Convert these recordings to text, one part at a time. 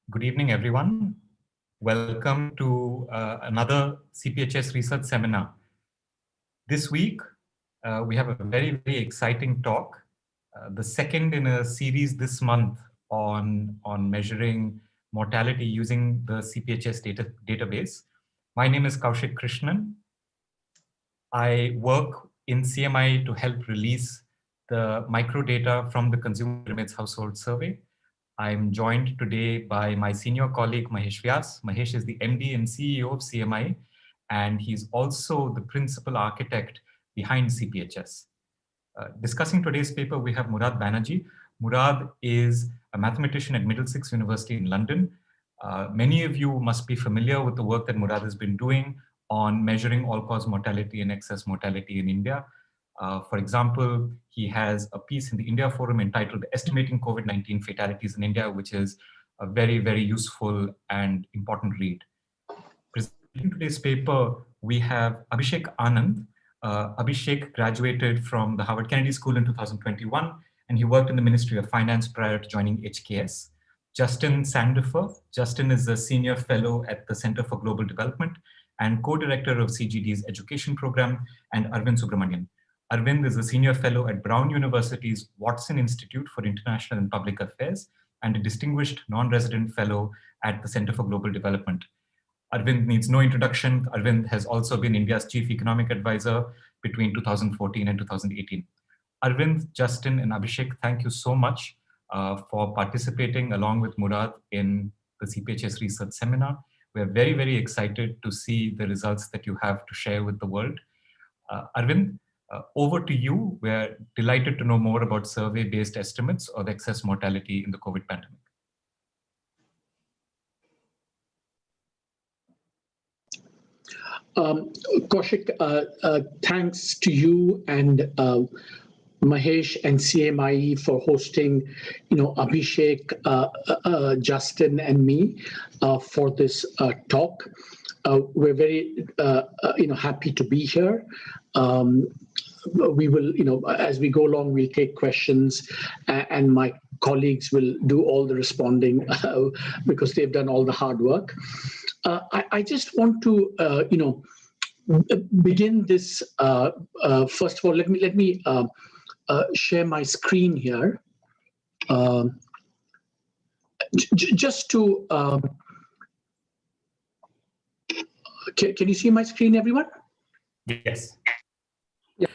Good evening, everyone. Welcome to another CPHS research seminar. This week, we have a very exciting talk, the second in a series this month on measuring mortality using the CPHS database. My name is Kaushik Krishnan. I work in CMI to help release the microdata from the Consumer Pyramids Household Survey. I'm joined today by my senior colleague, Mahesh Vyas. Mahesh is the MD and CEO of CMI, and he's also the principal architect behind CPHS. Discussing today's paper, we have Murad Banerjee. Murad is a mathematician at Middlesex University in London. Many of you must be familiar with the work that Murad has been doing on measuring all-cause mortality and excess mortality in India. For example, he has a piece in the India Forum entitled Estimating COVID-19 Fatalities in India, which is a very useful and important read. Presenting today's paper, we have Abhishek Anand. Abhishek graduated from the Harvard Kennedy School in 2021, and he worked in the Ministry of Finance prior to joining HKS. Justin Sandifer. Justin is a senior fellow at the Center for Global Development and co-director of CGD's education program, and Arvind Subramanian. Arvind is a senior fellow at Brown University's Watson Institute for International and Public Affairs and a distinguished non-resident fellow at the Center for Global Development. Arvind needs no introduction. Arvind has also been India's chief economic advisor between 2014 and 2018. Arvind, Justin, and Abhishek, thank you so much for participating along with Murad in the CPHS research seminar. We're very excited to see the results that you have to share with the world. Arvind, over to you. We're delighted to know more about survey-based estimates of excess mortality in the COVID pandemic. Kaushik, thanks to you and Mahesh and CMIE for hosting, Abhishek, Justin, and me for this talk. We're very, happy to be here. We will, as we go along, we'll take questions, and my colleagues will do all the responding because they've done all the hard work. I just want to, begin this. First of all, let me share my screen here. Just to, can you see my screen, everyone? Yes. Yeah.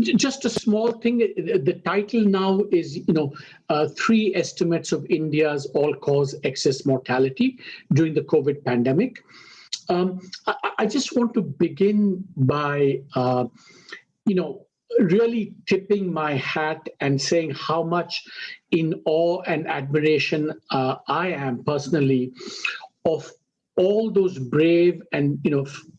Just a small thing. The title now is, 3 estimates of India's all-cause excess mortality during the COVID pandemic. I just want to begin by, really tipping my hat and saying how much in awe and admiration I am personally of all those brave and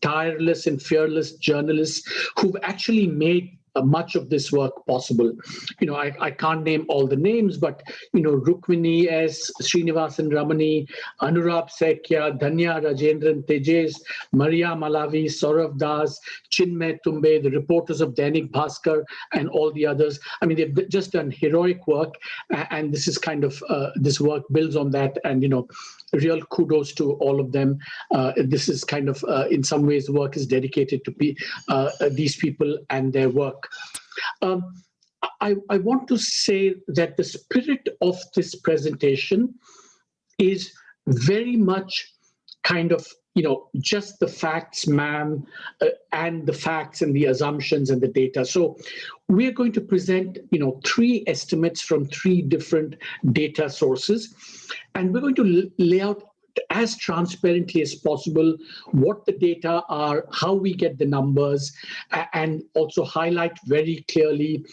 tireless and fearless journalists who've actually made much of this work possible. I can't name all the names, but Rukmini S, Srinivasan Ramani, Anurab Sekya, Dhanya Rajendran Tejas, Maria Malavi, Saurav Das, Chinmay Tumbe, the reporters of Dainik Bhaskar, and all the others. I mean, they've just done heroic work, and this is kind of this work builds on that, and real kudos to all of them. This is kind of, in some ways, the work is dedicated to these people and their work. I want to say that the spirit of this presentation is very much kind of, just the facts, ma'am, and the facts and the assumptions and the data. So we're going to present, 3 estimates from 3 different data sources, and we're going to lay out as transparently as possible what the data are, how we get the numbers, and also highlight very clearly,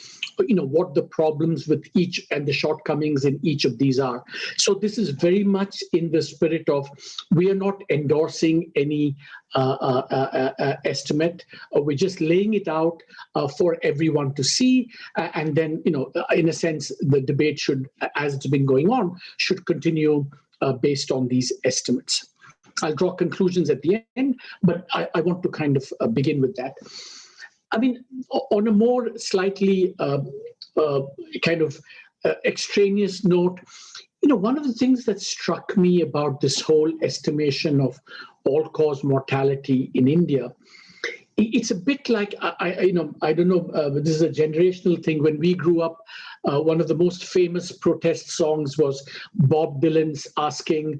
what the problems with each and the shortcomings in each of these are. So this is very much in the spirit of, we are not endorsing any estimate. We're just laying it out for everyone to see, and then, in a sense, the debate should, as it's been going on, should continue based on these estimates. I'll draw conclusions at the end, but I want to kind of begin with that. I mean, on a more slightly kind of extraneous note, One of the things that struck me about this whole estimation of all-cause mortality in India, it's a bit like I don't know. But this is a generational thing. When we grew up, one of the most famous protest songs was Bob Dylan's asking,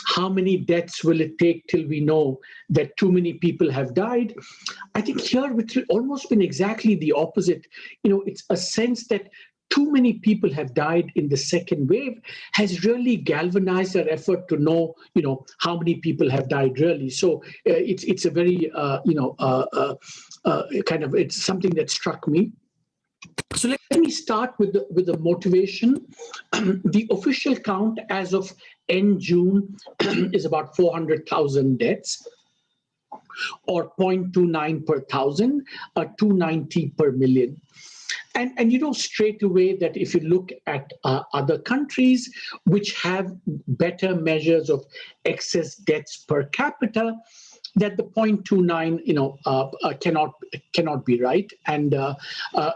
how many deaths will it take till we know that too many people have died? I think here it's almost been exactly the opposite. It's a sense that too many people have died in the second wave has really galvanized our effort to know, how many people have died really. So it's a very, it's something that struck me. So let me start with the motivation. The official count as of end June is about 400,000 deaths, or 0.29 per thousand, 290 per million. And straight away that if you look at other countries which have better measures of excess deaths per capita, that the 0.29 cannot be right. And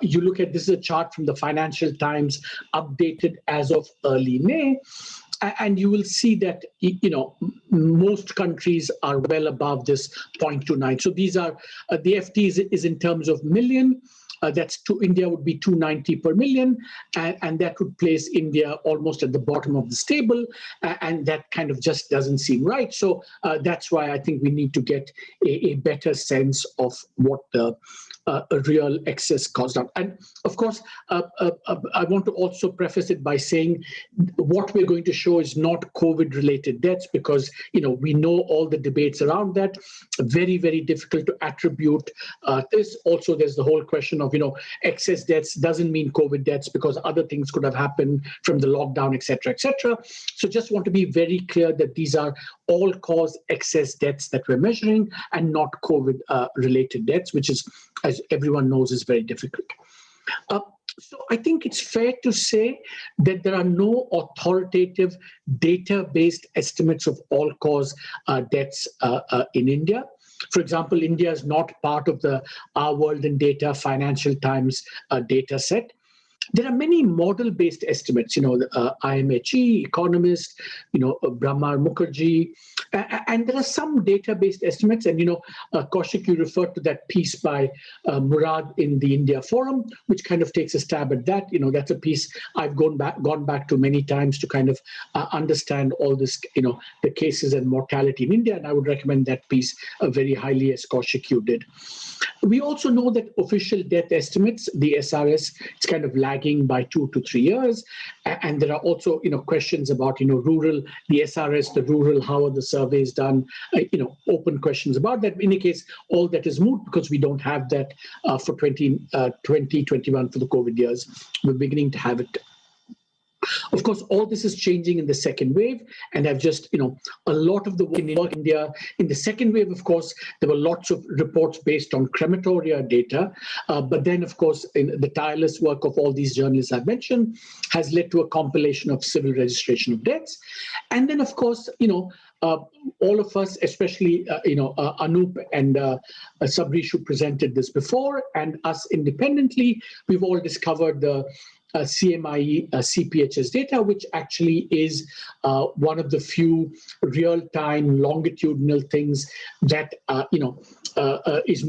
you look at, this is a chart from the Financial Times updated as of early May. And you will see that most countries are well above this 0.29. So these are the FT is in terms of million. That's to India would be 290 per million, and that would place India almost at the bottom of the table, and that kind of just doesn't seem right. So that's why I think we need to get a better sense of what the real excess caused out. And of course, I want to also preface it by saying what we're going to show is not COVID-related deaths, because we know all the debates around that. Very, very difficult to attribute this. Also, there's the whole question of excess deaths doesn't mean COVID deaths, because other things could have happened from the lockdown, etc., etc. So just want to be very clear that these are all-cause excess deaths that we're measuring, and not COVID-related deaths, which is, as everyone knows, is very difficult. So I think it's fair to say that there are no authoritative data-based estimates of all-cause deaths in India. For example, India is not part of the Our World in Data Financial Times data set. There are many model-based estimates, IMHE, Economist, Brahma Mukherjee, and there are some data-based estimates. And, Kaushik, you referred to that piece by Murad in the India Forum, which kind of takes a stab at that. That's a piece I've gone back to many times to kind of understand all this, the cases and mortality in India. And I would recommend that piece very highly, as Kaushik, you did. We also know that official death estimates, the SRS, it's kind of lagging by 2 to 3 years. And there are also, questions about, rural, the SRS, the rural, how are the surveys done, open questions about that. In any case, all that is moot, because we don't have that for 2021 for the COVID years. We're beginning to have it. Of course, all this is changing in the second wave, and I've just, a lot of the work in India. In the second wave, of course, there were lots of reports based on crematoria data, but then, of course, in the tireless work of all these journalists I've mentioned has led to a compilation of civil registration of deaths. And then, of course, all of us, especially, Anup and Sabrish, who presented this before, and us independently, we've all discovered the CMIE CPHS data, which actually is one of the few real-time longitudinal things that was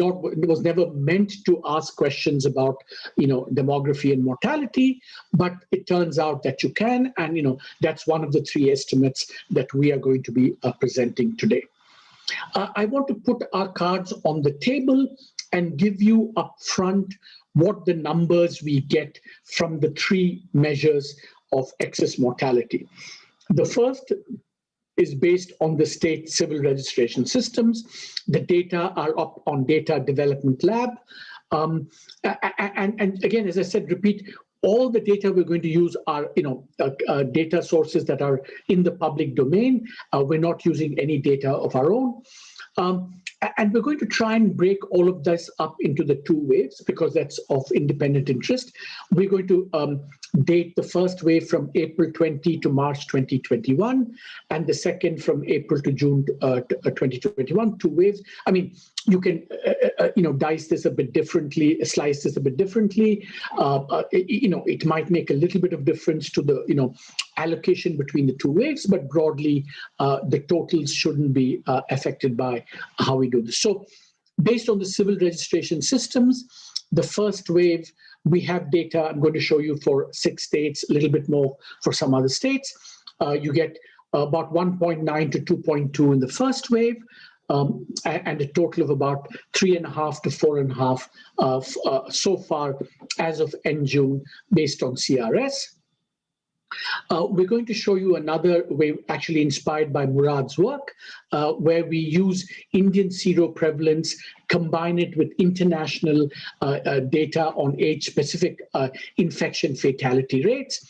never meant to ask questions about demography and mortality, but it turns out that you can, and that's one of the 3 estimates that we are going to be presenting today. I want to put our cards on the table and give you up front what the numbers we get from the 3 measures of excess mortality. The first is based on the state civil registration systems. The data are up on Data Development Lab. And again, as I said, repeat, all the data we're going to use are data sources that are in the public domain. We're not using any data of our own. And we're going to try and break all of this up into the 2 waves, because that's of independent interest. We're going to date the first wave from April 20 to March 2021, and the second from April to June 2021, 2 waves. I mean, you can dice this a bit differently, slice this a bit differently. It might make a little bit of difference to the allocation between the 2 waves, but broadly the totals shouldn't be affected by how we do this. So based on the civil registration systems, the first wave, we have data I'm going to show you for 6 states, a little bit more for some other states. You get about 1.9 to 2.2 in the first wave, and a total of about 3.5 to 4.5 so far as of end June based on CRS. We're going to show you another way, actually inspired by Murad's work, where we use Indian seroprevalence, combine it with international data on age-specific infection fatality rates.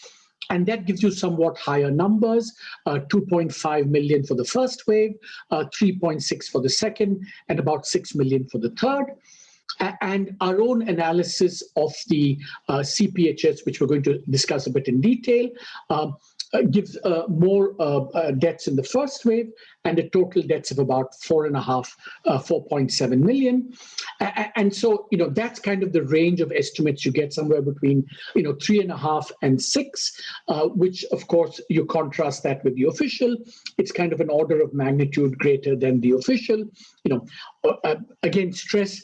And that gives you somewhat higher numbers, 2.5 million for the first wave, 3.6 for the second, and about 6 million for the third. And our own analysis of the CPHS, which we're going to discuss a bit in detail, gives more deaths in the first wave and a total deaths of about 4.7 million. And so, that's kind of the range of estimates you get, somewhere between, 3.5 and 6, which of course you contrast that with the official. It's kind of an order of magnitude greater than the official. Again, stress,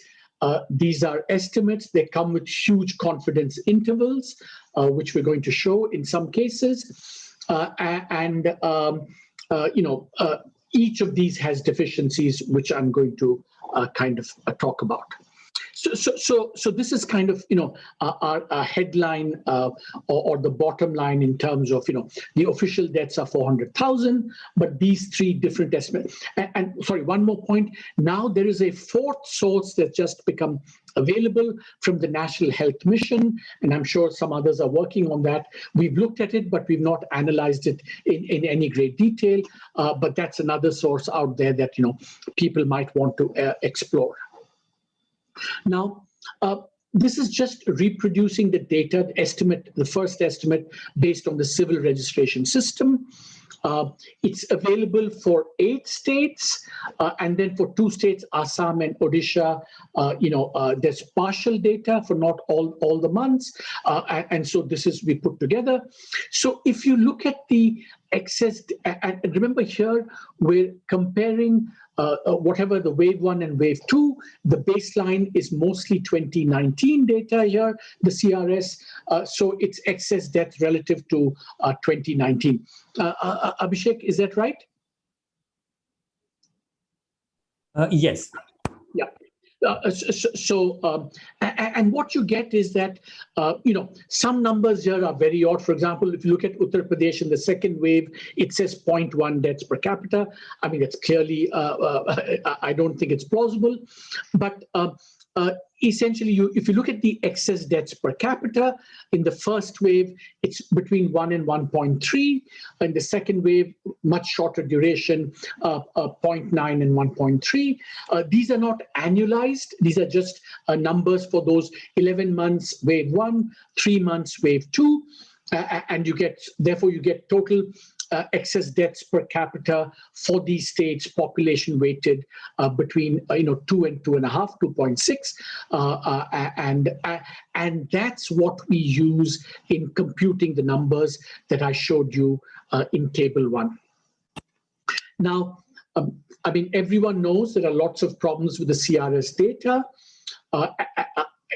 these are estimates. They come with huge confidence intervals, which we're going to show in some cases. Each of these has deficiencies, which I'm going to talk about. So this is kind of our headline or the bottom line in terms of the official deaths are 400,000, but these 3 different estimates. And sorry, one more point. Now there is a 4th source that's just become available from the National Health Mission, and I'm sure some others are working on that. We've looked at it, but we've not analyzed it in any great detail. But that's another source out there that people might want to explore. Now, this is just reproducing the data estimate, the first estimate based on the civil registration system. It's available for 8 states, and then for 2 states, Assam and Odisha, there's partial data for not all the months, and so this is we put together. So if you look at the excess, and remember here, we're comparing whatever the wave 1 and wave 2, the baseline is mostly 2019 data here, the CRS, so it's excess death relative to 2019. Abhishek, is that right? Yes. Yeah. And what you get is that, some numbers here are very odd. For example, if you look at Uttar Pradesh in the second wave, it says 0.1 deaths per capita. I mean, that's clearly, I don't think it's plausible. But essentially, if you look at the excess deaths per capita, in the first wave, it's between 1 and 1.3. In the second wave, much shorter duration, 0.9 and 1.3. These are not annualized. These are just numbers for those 11 months, wave 1, 3 months, wave 2. And therefore, you get total excess deaths per capita for these states, population weighted between 2 and 2.5, 2.6, and that's what we use in computing the numbers that I showed you in table 1. Now, everyone knows there are lots of problems with the CRS data.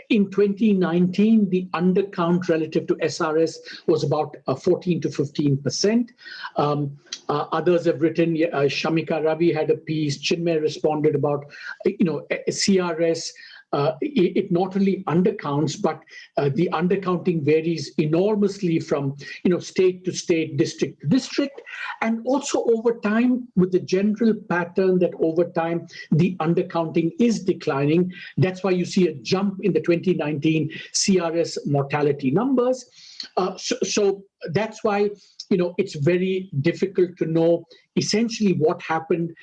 In 2019, the undercount relative to SRS was about 14 to 15%. Others have written, Shamika Ravi had a piece, Chinmay responded about, CRS. It not only undercounts, but the undercounting varies enormously from state to state, district to district, and also over time with the general pattern that over time the undercounting is declining. That's why you see a jump in the 2019 CRS mortality numbers. So that's why it's very difficult to know essentially what happened,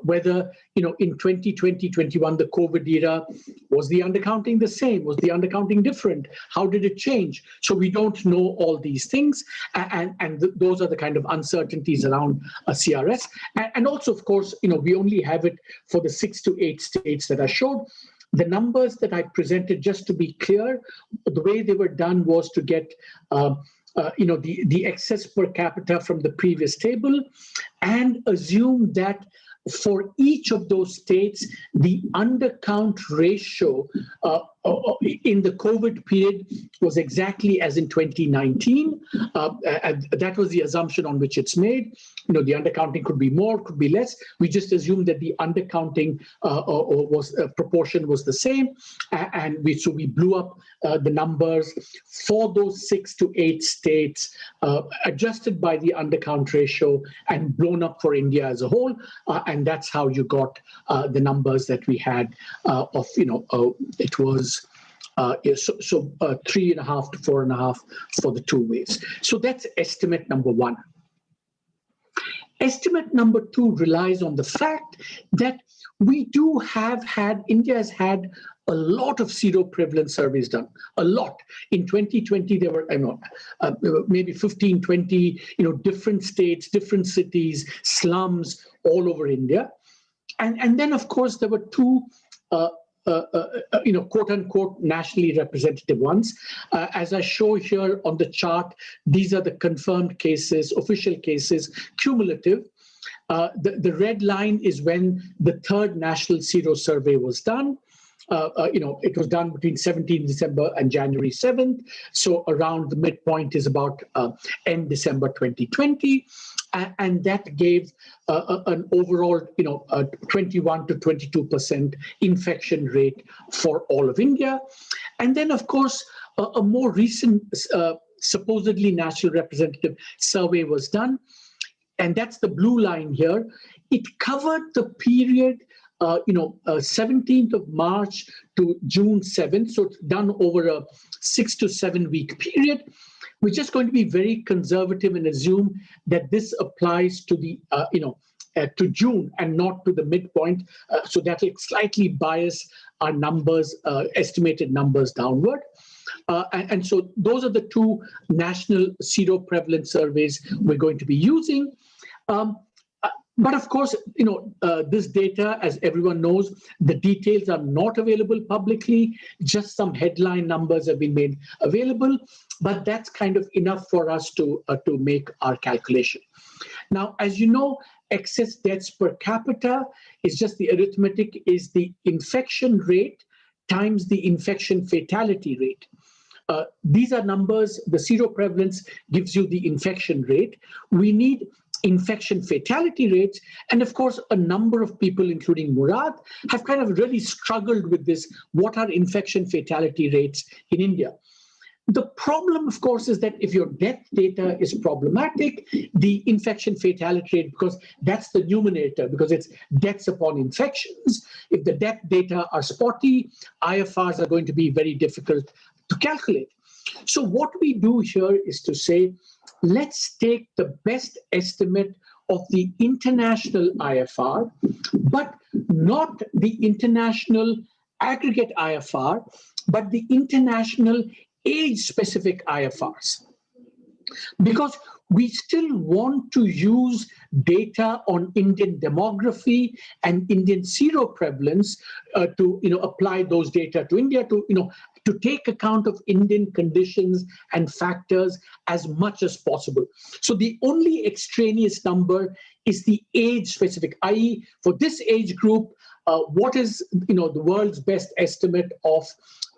whether, in 2020-21, the COVID era, was the undercounting the same? Was the undercounting different? How did it change? So we don't know all these things. And those are the kind of uncertainties around CRS. And also, of course, we only have it for the 6 to 8 states that I showed. The numbers that I presented, just to be clear, the way they were done was to get the excess per capita from the previous table and assume that for each of those states, the undercount ratio in the COVID period was exactly as in 2019. That was the assumption on which it's made. The undercounting could be more, could be less. We just assumed that the undercounting proportion was the same, and so we blew up the numbers for those 6 to 8 states, adjusted by the undercount ratio and blown up for India as a whole, and that's how you got the numbers that we had of it was. 3.5 to 4.5 for the 2 waves. So that's estimate number 1. Estimate number 2 relies on the fact that India has had a lot of seroprevalence surveys done, a lot. In 2020, there were maybe 15, 20, different states, different cities, slums all over India. And then, of course, there were 2 quote unquote, nationally representative ones. As I show here on the chart, these are the confirmed cases, official cases, cumulative. The red line is when the 3rd national sero survey was done. It was done between 17 December and January 7th. So around the midpoint is about end December 2020. And that gave an overall, 21 to 22% infection rate for all of India. And then, of course, a more recent, supposedly national representative survey was done. And that's the blue line here. It covered the period 17th of March to June 7th. So it's done over a 6 to 7 week period. We're just going to be very conservative and assume that this applies to the, to June and not to the midpoint. So that will slightly bias our numbers, estimated numbers downward. And so those are the 2 national seroprevalence surveys we're going to be using. But of course, this data, as everyone knows, the details are not available publicly. Just some headline numbers have been made available, but that's kind of enough for us to make our calculation. Now, as you know, excess deaths per capita is just the arithmetic, is the infection rate times the infection fatality rate. These are numbers. The seroprevalence gives you the infection rate. We need infection fatality rates. And of course, a number of people, including Murad, have kind of really struggled with this. What are infection fatality rates in India? The problem, of course, is that if your death data is problematic, the infection fatality rate, because that's the numerator, because it's deaths upon infections. If the death data are spotty, IFRs are going to be very difficult to calculate. So what we do here is to say, let's take the best estimate of the international IFR, but not the international aggregate IFR, but the international age-specific IFRs. Because we still want to use data on Indian demography and Indian seroprevalence to apply those data to India to take account of Indian conditions and factors as much as possible. So the only extraneous number is the age-specific, i.e., for this age group, what is the world's best estimate of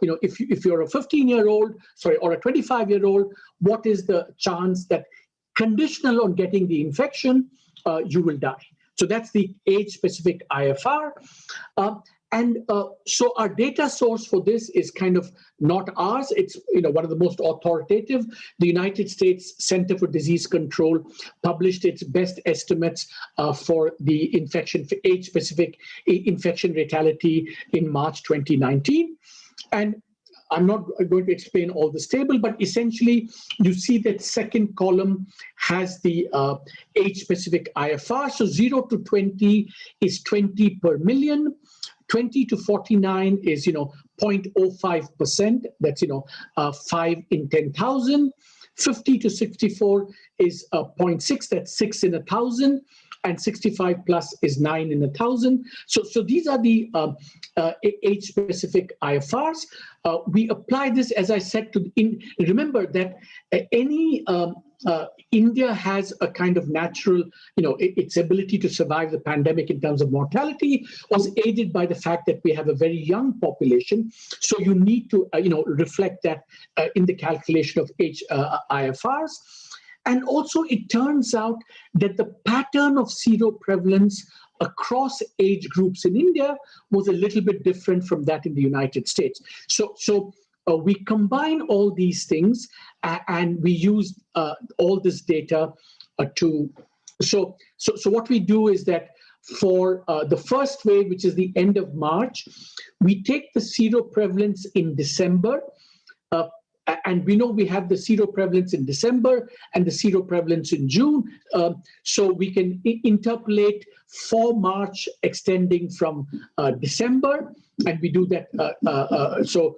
if you're a 15-year-old, or a 25-year-old, what is the chance that, conditional on getting the infection, you will die? So that's the age-specific IFR. So our data source for this is kind of not ours. It's one of the most authoritative. The United States Center for Disease Control published its best estimates for the age-specific infection fatality in March 2019. And I'm not going to explain all this table, but essentially you see that second column has the age-specific IFR. So 0 to 20 is 20 per million. 20 to 49 is 0.05%. That's 5 in 10,000. 50 to 64 is 0.6. That's 6 in 1,000. And 65 plus is 9 in 1,000. So these are the age-specific IFRs. We apply this, as I said, remember that India has a kind of natural, its ability to survive the pandemic in terms of mortality was aided by the fact that we have a very young population. So you need to, reflect that in the calculation of age IFRs. And also, it turns out that the pattern of seroprevalence across age groups in India was a little bit different from that in the United States. So we combine all these things and we use all this data So what we do is that for the first wave, which is the end of March, we take the seroprevalence in December. And we know we have the seroprevalence in December and the seroprevalence in June. So we can interpolate for March extending from December. And we do that. So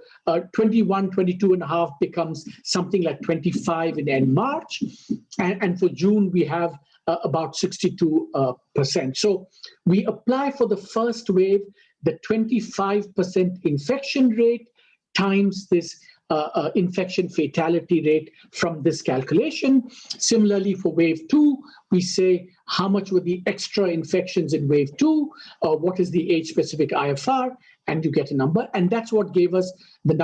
21, 22 and a half becomes something like 25 in end March. And for June, we have about 62%. So we apply for the first wave, the 25% infection rate times this infection fatality rate from this calculation. Similarly, for wave 2, we say how much were the extra infections in wave 2, what is the age-specific IFR, and you get a number. And that's what gave us the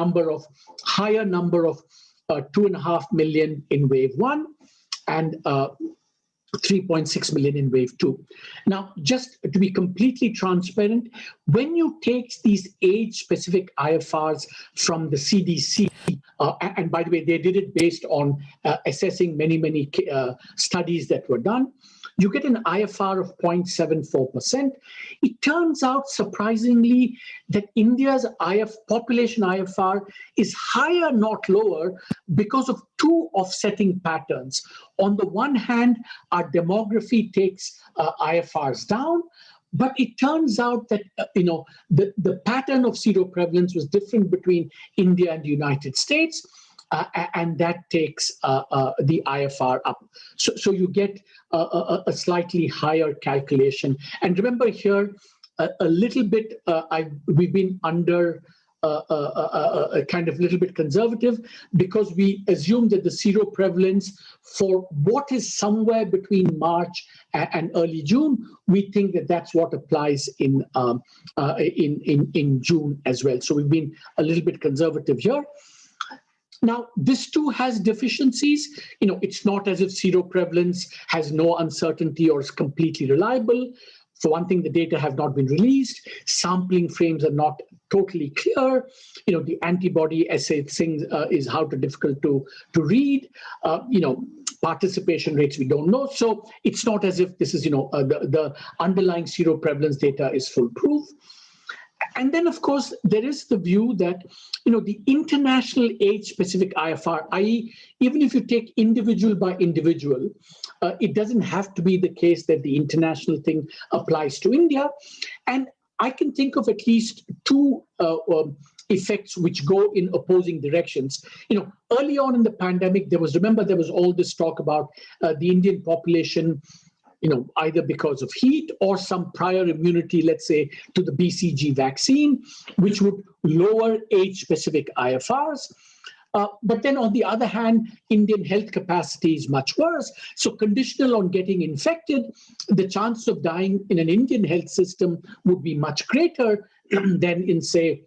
higher number of 2.5 million in wave 1 and 3.6 million in wave 2. Now, just to be completely transparent, when you take these age-specific IFRs from the CDC, and by the way, they did it based on assessing many studies that were done, you get an IFR of 0.74%. It turns out, surprisingly, that India's population IFR is higher, not lower, because of two offsetting patterns. On the one hand, our demography takes IFRs down, but it turns out that the pattern of seroprevalence was different between India and the United States. And that takes the IFR up. So you get a slightly higher calculation. And remember here, a little bit, we've been under a kind of little bit conservative because we assume that the seroprevalence for what is somewhere between March and early June, we think that that's what applies in June as well. So we've been a little bit conservative here. Now, this too has deficiencies. It's not as if seroprevalence has no uncertainty or is completely reliable. For one thing, the data have not been released. Sampling frames are not totally clear. The antibody assay thing is how difficult to read. Participation rates we don't know. So it's not as if this is, the underlying seroprevalence data is foolproof. And then, of course, there is the view that, the international age-specific IFR, i.e., even if you take individual by individual, it doesn't have to be the case that the international thing applies to India. And I can think of at least two effects which go in opposing directions. Early on in the pandemic, there was all this talk about the Indian population, either because of heat or some prior immunity, let's say, to the BCG vaccine, which would lower age-specific IFRs. But then on the other hand, Indian health capacity is much worse. So conditional on getting infected, the chance of dying in an Indian health system would be much greater than in, say,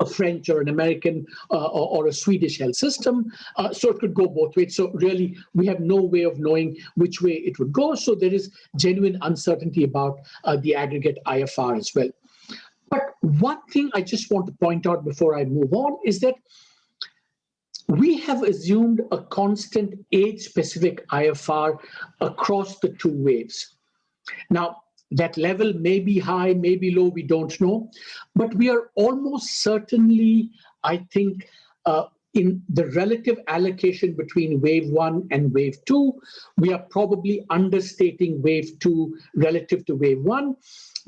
a French or an American or a Swedish health system. So it could go both ways. So really, we have no way of knowing which way it would go. So there is genuine uncertainty about the aggregate IFR as well. But one thing I just want to point out before I move on is that we have assumed a constant age-specific IFR across the two waves. Now, that level may be high, may be low, we don't know. But we are almost certainly I think in the relative allocation between wave 1 and wave 2, we are probably understating wave 2 relative to wave 1,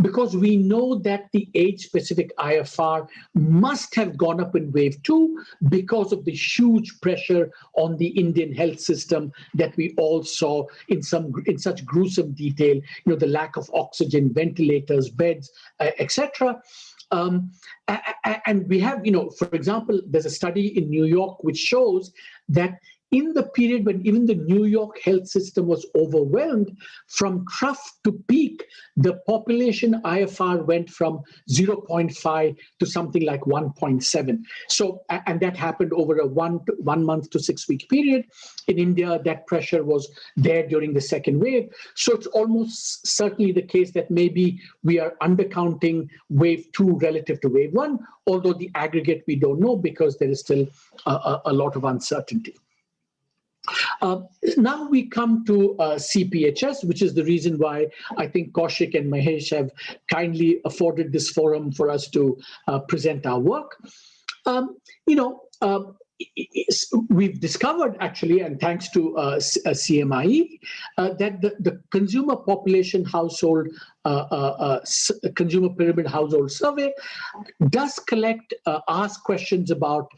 because we know that the age-specific IFR must have gone up in wave 2 because of the huge pressure on the Indian health system that we all saw in such gruesome detail, the lack of oxygen, ventilators, beds, etc. And we have, for example, there's a study in New York which shows that in the period when even the New York health system was overwhelmed, from trough to peak, the population IFR went from 0.5 to something like 1.7. So, and that happened over a 1 month to 6 week period. In India, that pressure was there during the second wave. So it's almost certainly the case that maybe we are undercounting wave 2 relative to wave 1, although the aggregate we don't know because there is still a lot of uncertainty. Now we come to CPHS, which is the reason why I think Kaushik and Mahesh have kindly afforded this forum for us to present our work. We've discovered actually, and thanks to CMIE, that the consumer population household, consumer pyramid household survey does ask questions about,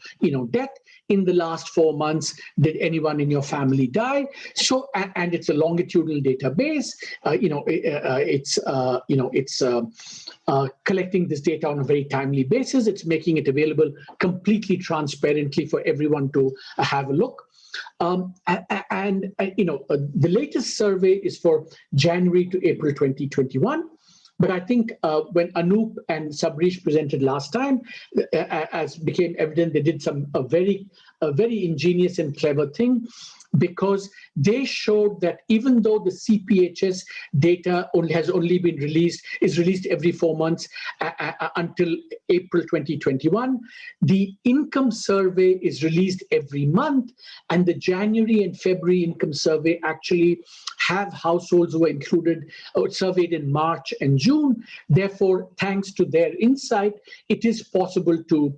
death. In the last 4 months, did anyone in your family die? So, and it's a longitudinal database. It's collecting this data on a very timely basis. It's making it available completely transparently for everyone to have a look. The latest survey is for January to April 2021. But I think when Anup and Sabrish presented last time, as became evident, they did a very ingenious and clever thing, because they showed that even though the CPHS data is released every 4 months until April 2021, the income survey is released every month, and the January and February income survey actually have households who were included or surveyed in March and June. Therefore, thanks to their insight, it is possible to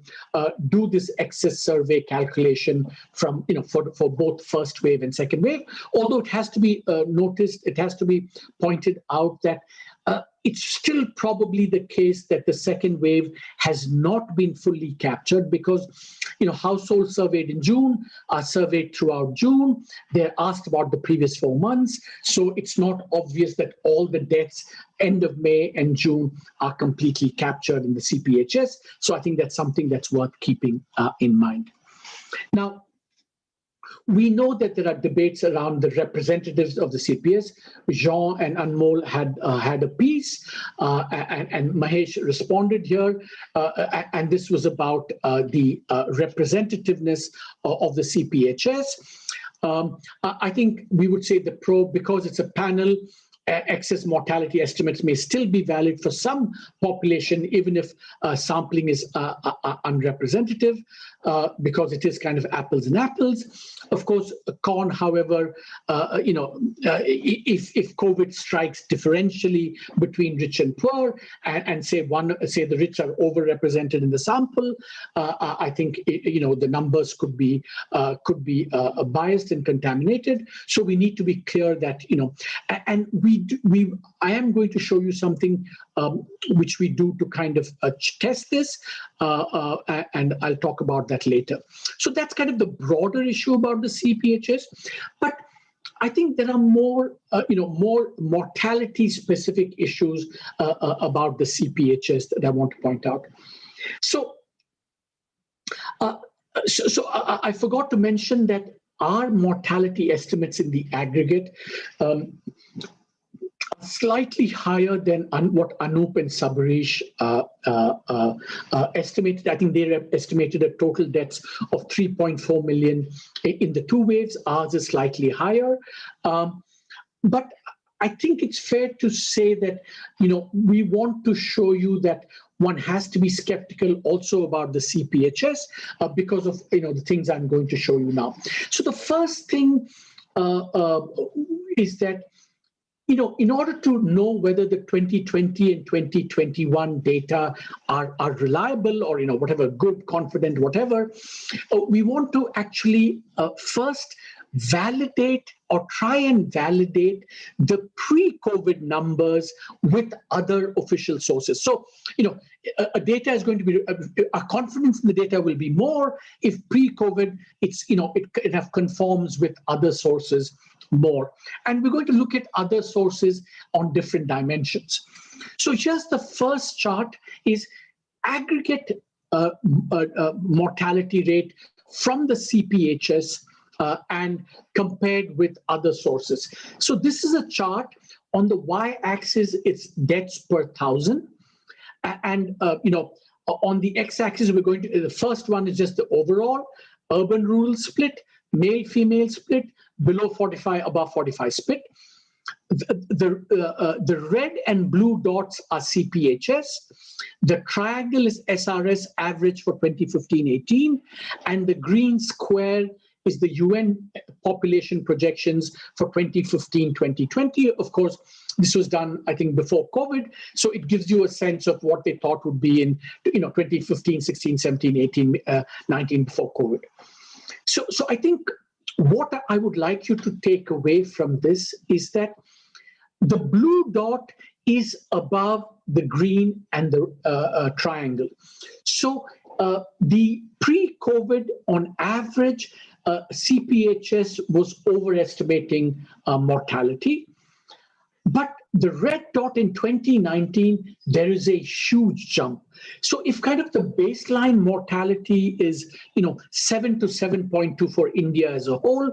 do this excess survey calculation from, for both first wave and second wave. Although it has to be noticed, it has to be pointed out that it's still probably the case that the second wave has not been fully captured, because households surveyed in June are surveyed throughout June. They're asked about the previous 4 months. So it's not obvious that all the deaths end of May and June are completely captured in the CPHS. So I think that's something that's worth keeping in mind. Now, we know that there are debates around the representatives of the CPS. Jean and Anmol had a piece, and Mahesh responded here, and this was about the representativeness of the CPHS. I think we would say the probe, because it's a panel, excess mortality estimates may still be valid for some population, even if sampling is unrepresentative, because it is kind of apples and apples. Of course, con, however, if COVID strikes differentially between rich and poor, and say the rich are overrepresented in the sample, I think the numbers could be biased and contaminated. So we need to be clear that and I am going to show you something which we do to kind of test this, and I'll talk about that later. So that's kind of the broader issue about the CPHS, but I think there are more mortality-specific issues about the CPHS that I want to point out. So I forgot to mention that our mortality estimates in the aggregate slightly higher than what Anup and Sabarish estimated. I think they estimated a total deaths of 3.4 million in the 2 waves. Ours is slightly higher. But I think it's fair to say that, we want to show you that one has to be skeptical also about the CPHS because of, the things I'm going to show you now. So the first thing is that in order to know whether the 2020 and 2021 data are reliable or, whatever, good, confident, whatever, we want to actually first validate or try and validate the pre-COVID numbers with other official sources. So, a data is going to be, a confidence in the data will be more if pre-COVID it conforms with other sources more. And we're going to look at other sources on different dimensions. So just the first chart is aggregate mortality rate from the CPHS and compared with other sources. So this is a chart. On the y-axis, it's deaths per 1,000. And, on the x-axis, we're going to, the first one is just the overall urban-rural split, male-female split, below 45, above 45 split. The red and blue dots are CPHS. The triangle is SRS average for 2015-18, and the green square is the UN population projections for 2015-2020. Of course, this was done, I think, before COVID, so it gives you a sense of what they thought would be in 2015, 16, 17, 18, 19 before COVID. So I think what I would like you to take away from this is that the blue dot is above the green and the triangle. So the pre-COVID, on average, CPHS was overestimating mortality. But the red dot in 2019, there is a huge jump. So if kind of the baseline mortality is, 7 to 7.2 for India as a whole,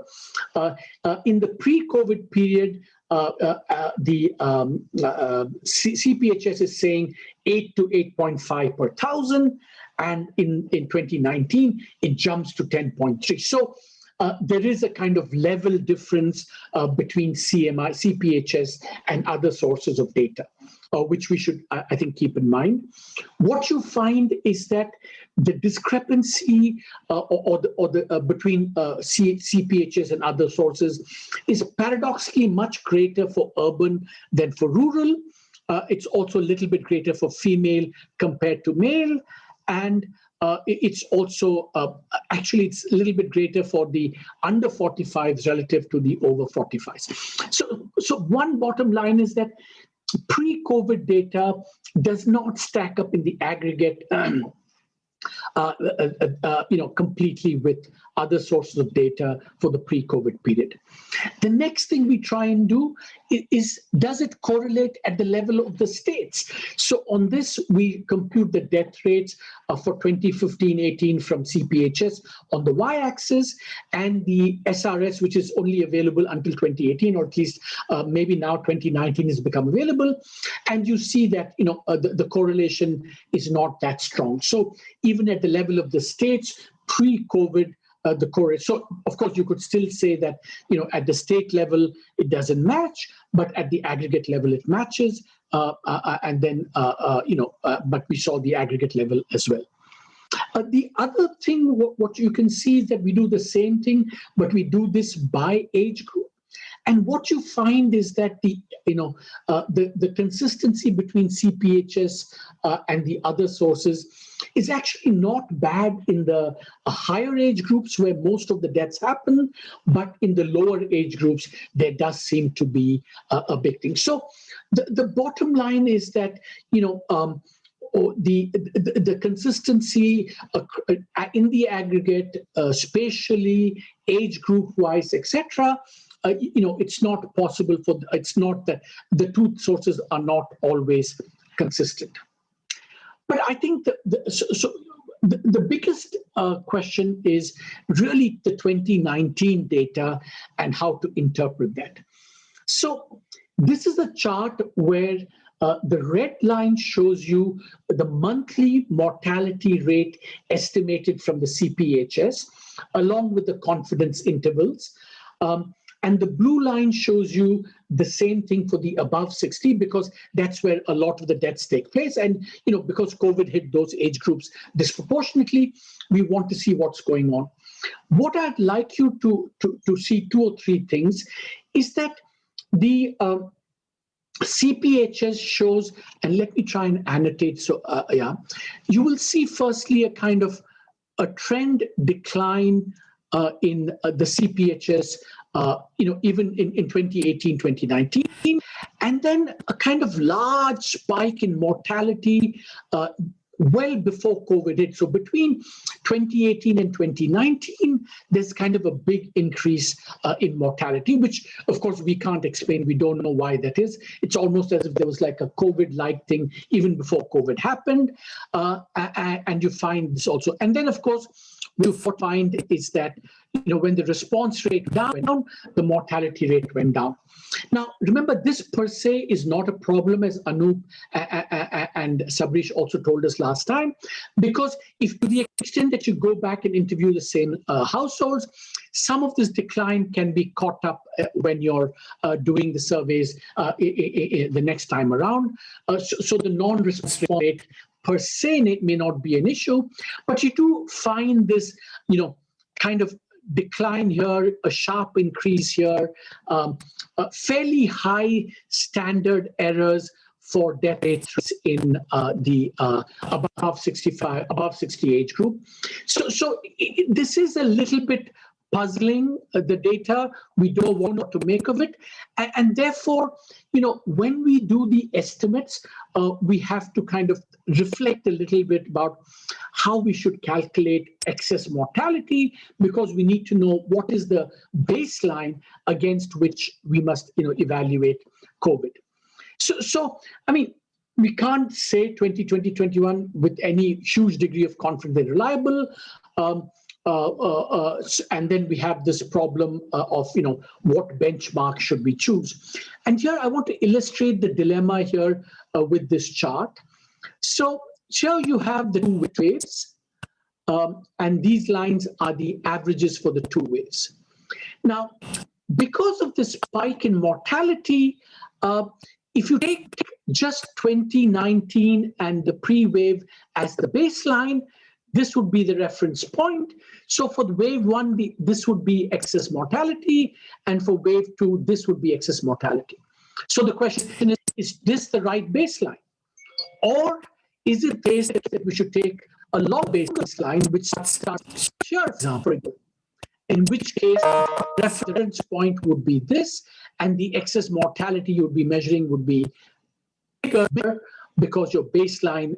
in the pre-COVID period, the CPHS is saying 8 to 8.5 per 1,000, and in 2019, it jumps to 10.3. So there is a kind of level difference between CPHS and other sources of data, which we should, I think, keep in mind. What you find is that the discrepancy between CPHS and other sources is paradoxically much greater for urban than for rural. It's also a little bit greater for female compared to male, and it's also, actually, it's a little bit greater for the under 45s relative to the over 45s. So one bottom line is that pre-COVID data does not stack up in the aggregate completely with other sources of data for the pre-COVID period. The next thing we try and do is, does it correlate at the level of the states? So on this, we compute the death rates for 2015-18 from CPHS on the y-axis, and the SRS, which is only available until 2018, or at least maybe now 2019 has become available. And you see that the correlation is not that strong. So even at the level of the states, pre-COVID, the correlation. So of course you could still say that at the state level it doesn't match, but at the aggregate level it matches, and then but we saw the aggregate level as well. The other thing, what you can see is that we do the same thing, but we do this by age group. And what you find is that the consistency between CPHS and the other sources is actually not bad in the higher age groups where most of the deaths happen, but in the lower age groups, there does seem to be a big thing. So the bottom line is that, the consistency in the aggregate, spatially, age group wise, etc., it's not possible it's not that the two sources are not always consistent. But I think the biggest question is really the 2019 data and how to interpret that. So this is a chart where the red line shows you the monthly mortality rate estimated from the CPHS, along with the confidence intervals. And the blue line shows you the same thing for the above 60, because that's where a lot of the deaths take place. And because COVID hit those age groups disproportionately, we want to see what's going on. What I'd like you to see, two or three things, is that the CPHS shows, and let me try and annotate. So, you will see firstly a kind of a trend decline in the CPHS, even in 2018, 2019, and then a kind of large spike in mortality well before COVID hit. So between 2018 and 2019, there's kind of a big increase in mortality, which of course we can't explain. We don't know why that is. It's almost as if there was like a COVID-like thing even before COVID happened. And you find this also. And then of course, what you find is that when the response rate went down, the mortality rate went down. Now, remember, this per se is not a problem, as Anup and Sabrish also told us last time, because if to the extent that you go back and interview the same households, some of this decline can be caught up when you're doing the surveys the next time around. So the non-response rate per se may not be an issue, but you do find this, kind of decline here, a sharp increase here, fairly high standard errors for death rates in the above 60 age group. So this is a little bit puzzling, the data. We don't know what to make of it. And therefore, when we do the estimates, we have to kind of reflect a little bit about how we should calculate excess mortality, because we need to know what is the baseline against which we must evaluate COVID. So I mean, we can't say 2020, 2021 with any huge degree of confidence they're reliable. And then we have this problem of, what benchmark should we choose? And here I want to illustrate the dilemma here with this chart. So here you have the two waves, and these lines are the averages for the two waves. Now, because of the spike in mortality, if you take just 2019 and the pre-wave as the baseline, this would be the reference point. So for the wave one, this would be excess mortality, and for wave two, this would be excess mortality. So the question is this the right baseline? Or is it case that we should take a long baseline, which starts here, for example, in which case the reference point would be this, and the excess mortality you would be measuring would be bigger because your baseline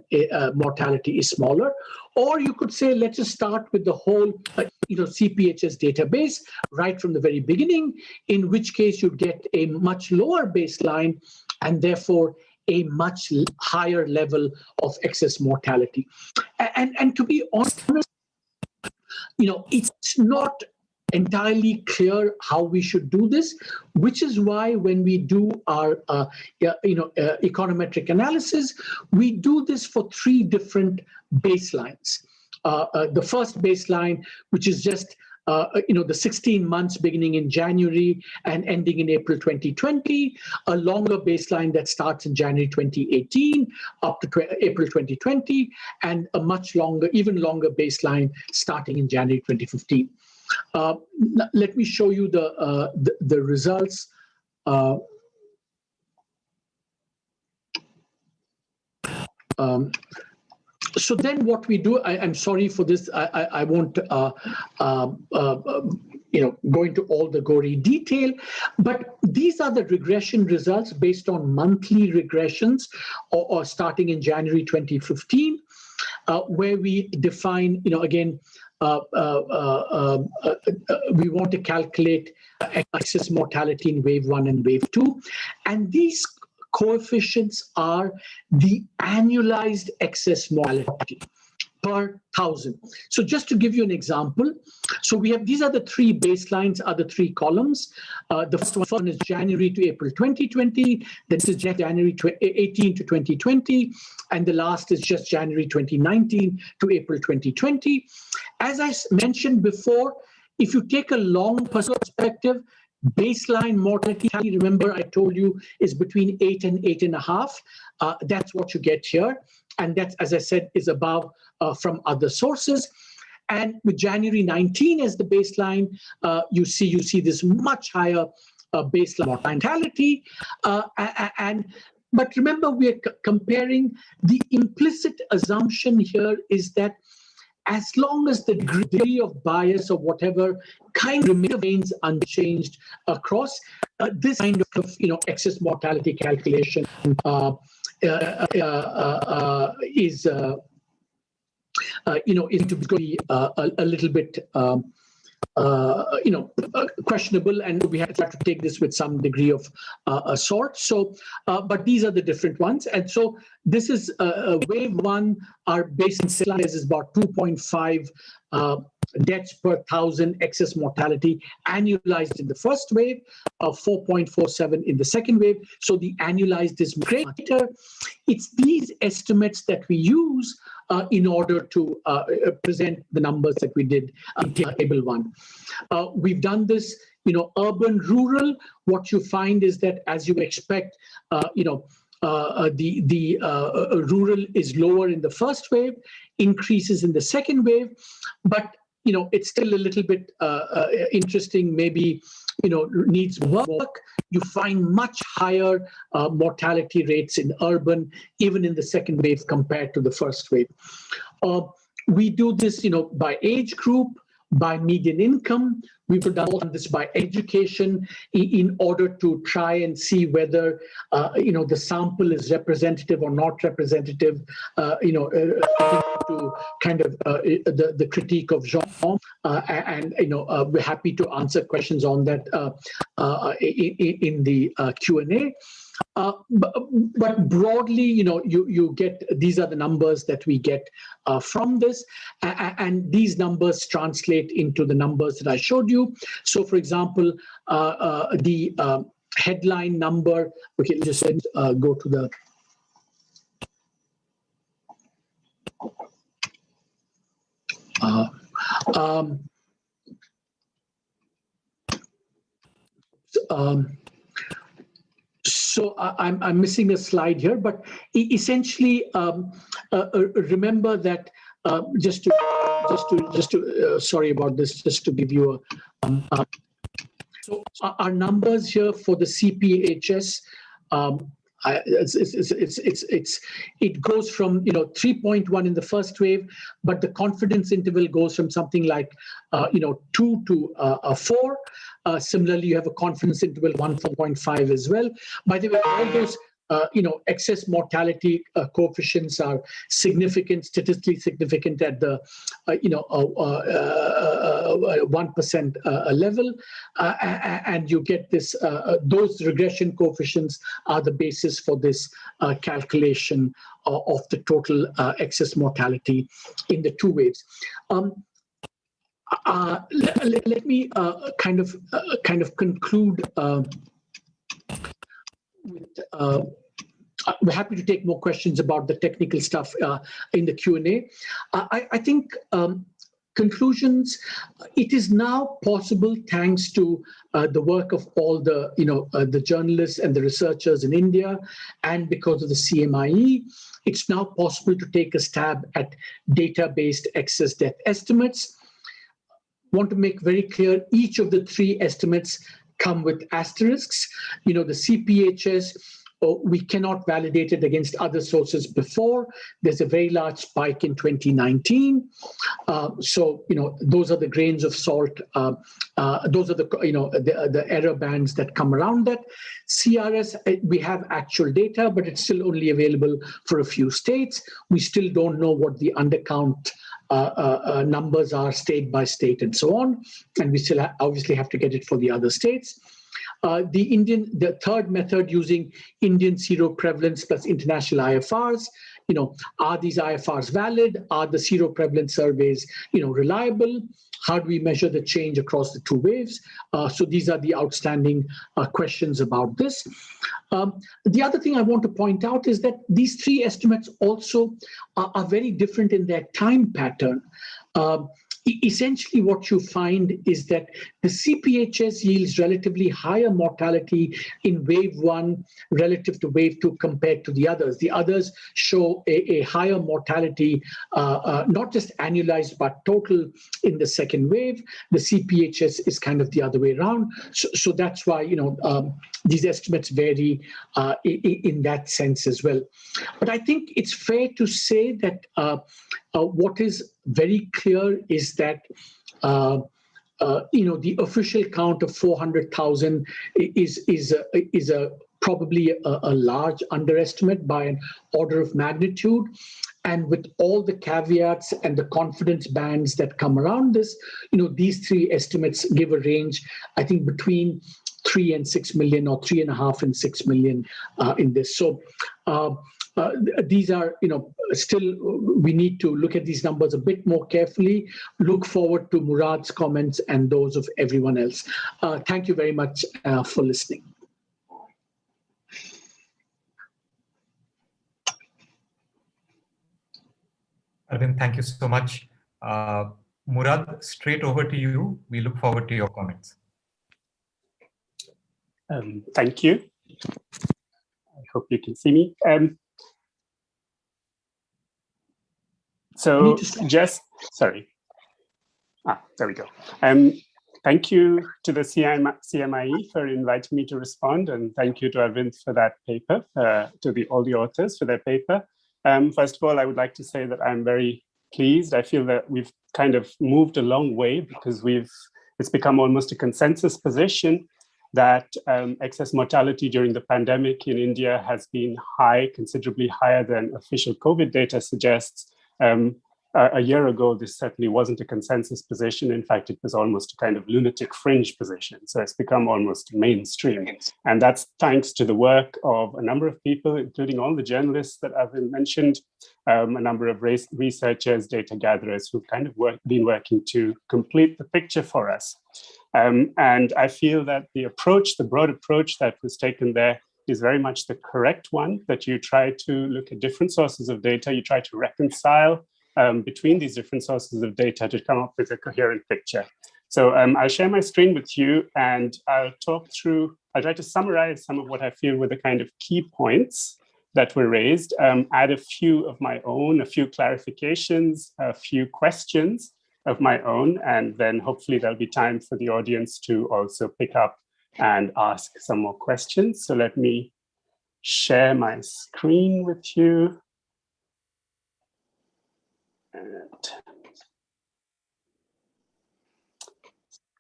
mortality is smaller. Or you could say, let's just start with the whole CPHS database right from the very beginning, in which case you'd get a much lower baseline and therefore a much higher level of excess mortality. And to be honest, it's not entirely clear how we should do this, which is why when we do our econometric analysis, we do this for three different baselines. The first baseline, which is just the 16 months beginning in January and ending in April 2020, a longer baseline that starts in January 2018 up to April 2020, and a much longer, even longer baseline starting in January 2015. Let me show you the results. So then what we do, I'm sorry for this, I won't go into all the gory detail, but these are the regression results based on monthly regressions or starting in January 2015, where we define, again, we want to calculate excess mortality in wave one and wave two. And these coefficients are the annualized excess mortality per 1,000. So just to give you an example, so we have, these are the three baselines, are the three columns. The first one is January to April 2020, this is January 18 to 2020, and the last is just January 2019 to April 2020. As I mentioned before, if you take a long perspective, baseline mortality, remember I told you, is between 8 and 8.5. That's what you get here. And that, as I said, is above from other sources. And with January 19 as the baseline, you see this much higher baseline mortality. But remember, we are comparing. The implicit assumption here is that as long as the degree of bias or whatever kind remains unchanged across, this kind of excess mortality calculation is is to be a little bit questionable, and we have to take this with some degree of salt. So, but these are the different ones, and so this is wave one. Our baseline is about 2.5 deaths per thousand excess mortality annualized in the first wave, 4.47 in the second wave. So the annualized is greater. It's these estimates that we use in order to present the numbers that we did in table one. We've done this, urban, rural. What you find is that, as you expect, the rural is lower in the first wave, increases in the second wave, but it's still a little bit interesting. Maybe needs work. You find much higher mortality rates in urban, even in the second wave compared to the first wave. We do this, by age group, by median income. We've done this by education in order to try and see whether, the sample is representative or not representative, to kind of the critique of Jean. And, we're happy to answer questions on that in the Q&A. But broadly, you get, these are the numbers that we get from this, and these numbers translate into the numbers that I showed you. So, for example, the headline number. Okay, just go to the. So I'm missing a slide here, but essentially, remember that just to sorry about this, just to give you a. So our numbers here for the CPHS. It goes from 3.1 in the first wave, but the confidence interval goes from something like 2 to 4. Similarly, you have a confidence interval 1.5 as well. By the way, all those excess mortality coefficients are significant, statistically significant at the 1% level, and you get this. Those regression coefficients are the basis for this calculation of the total excess mortality in the two waves. Let me kind of conclude with. We're happy to take more questions about the technical stuff in the Q&A. I think conclusions. It is now possible, thanks to the work of all the the journalists and the researchers in India, and because of the CMIE, it's now possible to take a stab at data-based excess death estimates. Want to make very clear, each of the three estimates come with asterisks. The CPHS, we cannot validate it against other sources before. There's a very large spike in 2019. So, those are the grains of salt. Those are the error bands that come around that. CRS, we have actual data, but it's still only available for a few states. We still don't know what the undercount numbers are state by state and so on. And we still obviously have to get it for the other states. The third method, using Indian seroprevalence plus international IFRs, are these IFRs valid? Are the seroprevalence surveys, reliable? How do we measure the change across the two waves? So these are the outstanding questions about this. The other thing I want to point out is that these three estimates also are very different in their time pattern. essentially what you find is that the CPHS yields relatively higher mortality in wave 1 relative to wave 2 compared to the others. The others show a higher mortality, not just annualized, but total in the second wave. The CPHS is kind of the other way around. So that's why, these estimates vary in that sense as well. But I think it's fair to say that what is very clear is that the official count of 400,000 is probably a large underestimate by an order of magnitude. And with all the caveats and the confidence bands that come around this, these three estimates give a range, I think, between 3 and 6 million, or 3.5 and 6 million in this. So these are, still we need to look at these numbers a bit more carefully. Look forward to Murad's comments and those of everyone else. Thank you very much for listening. Arvind, thank you so much. Murad, straight over to you. We look forward to your comments. Thank you. I hope you can see me. So just, sorry. There we go. Thank you to the CMIE for inviting me to respond, and thank you to Arvind for that paper, to all the authors for their paper. First of all, I would like to say that I'm very pleased. I feel that we've kind of moved a long way, because it's become almost a consensus position that excess mortality during the pandemic in India has been high, considerably higher than official COVID data suggests. A year ago, this certainly wasn't a consensus position. In fact, it was almost a kind of lunatic fringe position. So it's become almost mainstream. And that's thanks to the work of a number of people, including all the journalists that I've mentioned, a number of researchers, data gatherers who've kind of been working to complete the picture for us. And I feel that the broad approach that was taken there is very much the correct one, that you try to look at different sources of data, you try to reconcile between these different sources of data to come up with a coherent picture. So I'll share my screen with you, and I'll try to summarize some of what I feel were the kind of key points that were raised, add a few of my own, a few clarifications, a few questions of my own, and then hopefully there'll be time for the audience to also pick up and ask some more questions. So let me share my screen with you.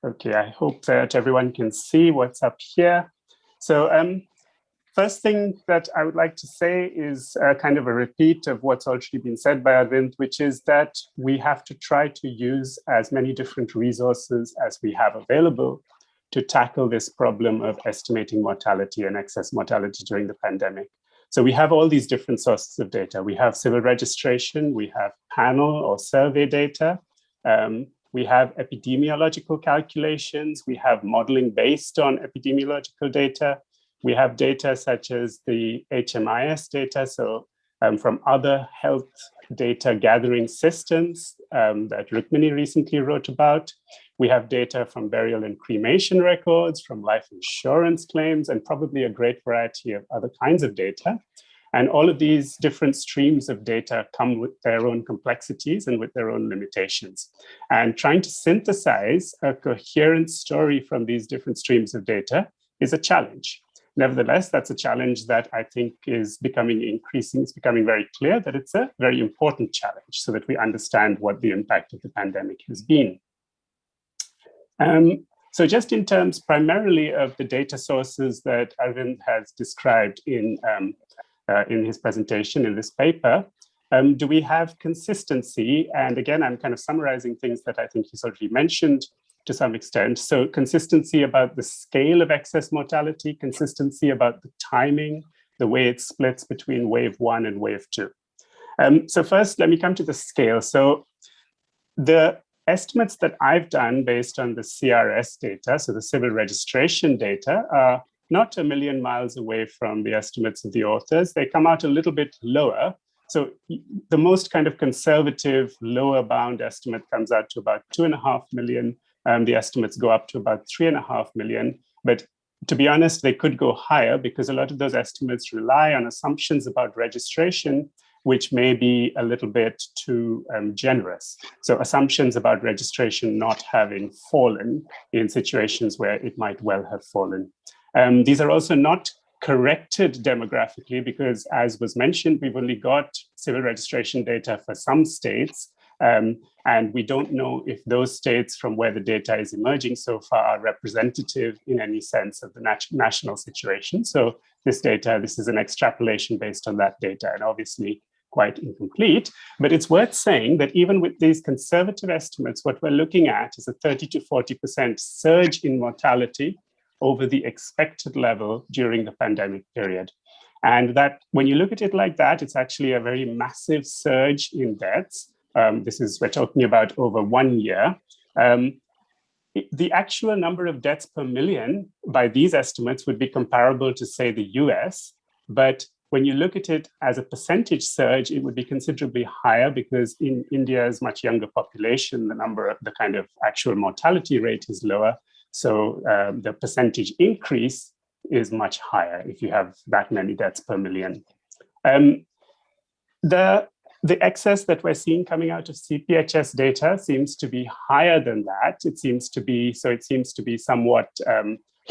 Okay, I hope that everyone can see what's up here. So first thing that I would like to say is kind of a repeat of what's already been said by Arvind, which is that we have to try to use as many different resources as we have available to tackle this problem of estimating mortality and excess mortality during the pandemic. So we have all these different sources of data. We have civil registration, we have panel or survey data, we have epidemiological calculations, we have modeling based on epidemiological data, we have data such as the HMIS data, so from other health data gathering systems that Rukmini recently wrote about. We have data from burial and cremation records, from life insurance claims, and probably a great variety of other kinds of data. And all of these different streams of data come with their own complexities and with their own limitations. And trying to synthesize a coherent story from these different streams of data is a challenge. Nevertheless, that's a challenge that I think is becoming increasing. It's becoming very clear that it's a very important challenge so that we understand what the impact of the pandemic has been. So just in terms primarily of the data sources that Arvind has described in his presentation in this paper, do we have consistency? And again, I'm kind of summarizing things that I think he's already mentioned to some extent. So consistency about the scale of excess mortality, consistency about the timing, the way it splits between wave 1 and wave 2. So first, let me come to the scale. So the estimates that I've done based on the CRS data, so the civil registration data, are not a million miles away from the estimates of the authors. They come out a little bit lower, So the most kind of conservative lower bound estimate comes out to about 2.5 million. The estimates go up to about 3.5 million. But to be honest, they could go higher because a lot of those estimates rely on assumptions about registration, which may be a little bit too generous. So assumptions about registration not having fallen in situations where it might well have fallen. These are also not corrected demographically because, as was mentioned, we've only got civil registration data for some states. And we don't know if those states from where the data is emerging so far are representative in any sense of the national situation. So this is an extrapolation based on that data, and obviously quite incomplete. But it's worth saying that even with these conservative estimates, what we're looking at is a 30 to 40% surge in mortality over the expected level during the pandemic period. And that when you look at it like that, it's actually a very massive surge in deaths. We're talking about over 1 year. The actual number of deaths per million by these estimates would be comparable to, say, the US. But when you look at it as a percentage surge, it would be considerably higher because in India's much younger population, the kind of actual mortality rate is lower. So the percentage increase is much higher if you have that many deaths per million. The excess that we're seeing coming out of CPHS data seems to be higher than that. It seems to be somewhat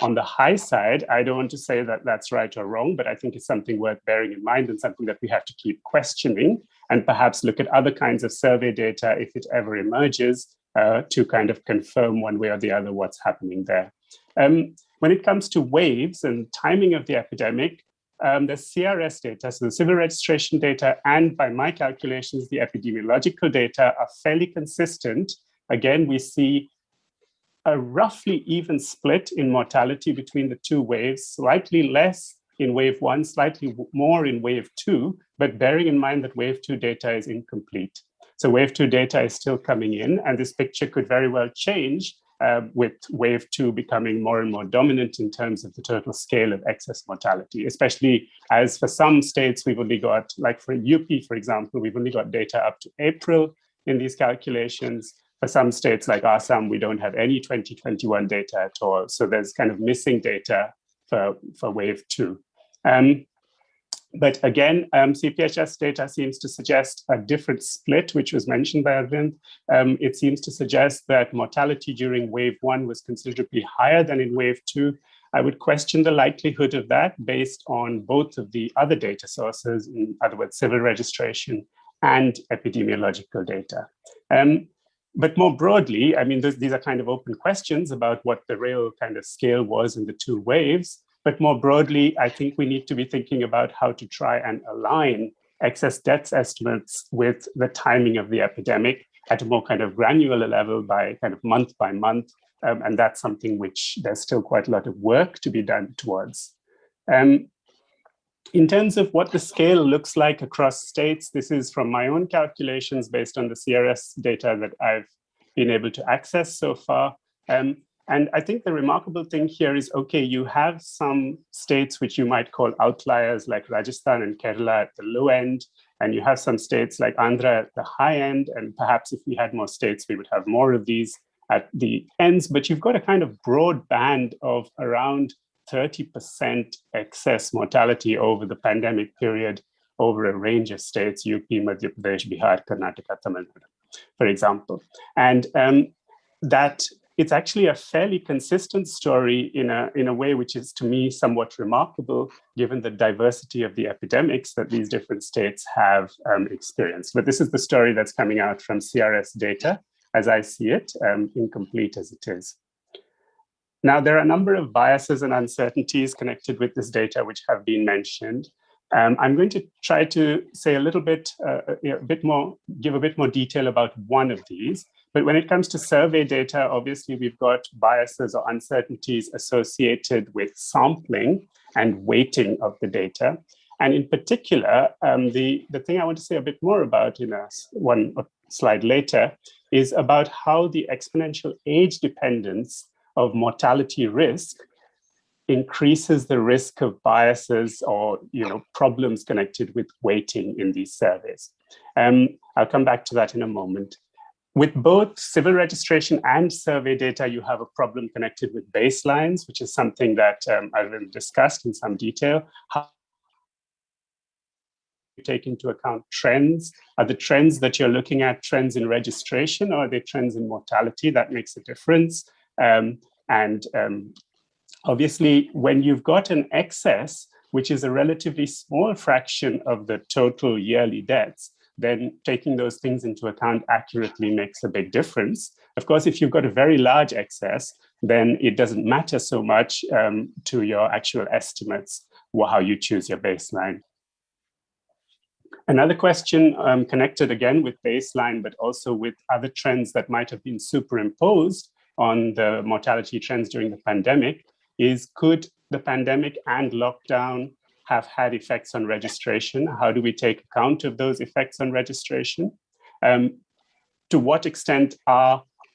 on the high side. I don't want to say that that's right or wrong, but I think it's something worth bearing in mind and something that we have to keep questioning and perhaps look at other kinds of survey data if it ever emerges to kind of confirm one way or the other what's happening there. When it comes to waves and timing of the epidemic, the CRS data, so the civil registration data, and by my calculations, the epidemiological data are fairly consistent. Again, we see a roughly even split in mortality between the two waves, slightly less in wave 1, slightly more in wave 2, but bearing in mind that wave 2 data is incomplete. So wave 2 data is still coming in, and this picture could very well change with wave 2 becoming more and more dominant in terms of the total scale of excess mortality, especially as for some states, we've only got, like for UP, for example, we've only got data up to April in these calculations. For some states like Assam, we don't have any 2021 data at all. So there's kind of missing data for wave 2. But again, CPHS data seems to suggest a different split, which was mentioned by Arvind. It seems to suggest that mortality during wave 1 was considerably higher than in wave 2. I would question the likelihood of that based on both of the other data sources, in other words, civil registration and epidemiological data. But more broadly, I mean, these are kind of open questions about what the real kind of scale was in the two waves. But more broadly, I think we need to be thinking about how to try and align excess deaths estimates with the timing of the epidemic at a more kind of granular level by kind of month by month. And that's something which there's still quite a lot of work to be done towards. In terms of what the scale looks like across states, this is from my own calculations based on the CRS data that I've been able to access so far. And I think the remarkable thing here is, okay, you have some states which you might call outliers like Rajasthan and Kerala at the low end, and you have some states like Andhra at the high end, and perhaps if we had more states, we would have more of these at the ends, but you've got a kind of broad band of around 30% excess mortality over the pandemic period over a range of states, UP, Madhya Pradesh, Bihar, Karnataka, Tamil Nadu, for example. And that it's actually a fairly consistent story in a way which is, to me, somewhat remarkable, given the diversity of the epidemics that these different states have experienced. But this is the story that's coming out from CRS data, as I see it, incomplete as it is. Now, there are a number of biases and uncertainties connected with this data which have been mentioned. I'm going to try to say a little bit, give a bit more detail about one of these. But when it comes to survey data, obviously we've got biases or uncertainties associated with sampling and weighting of the data. And in particular, the thing I want to say a bit more about in one slide later is about how the exponential age dependence of mortality risk increases the risk of biases or problems connected with weighting in these surveys. I'll come back to that in a moment. With both civil registration and survey data, you have a problem connected with baselines, which is something that I've discussed in some detail. How you take into account trends? Are the trends that you're looking at trends in registration, or are they trends in mortality? That makes a difference. Obviously, when you've got an excess, which is a relatively small fraction of the total yearly deaths, then taking those things into account accurately makes a big difference. Of course, if you've got a very large excess, then it doesn't matter so much to your actual estimates, how you choose your baseline. Another question connected again with baseline, but also with other trends that might have been superimposed on the mortality trends during the pandemic is, could the pandemic and lockdown have had effects on registration? How do we take account of those effects on registration? To what extent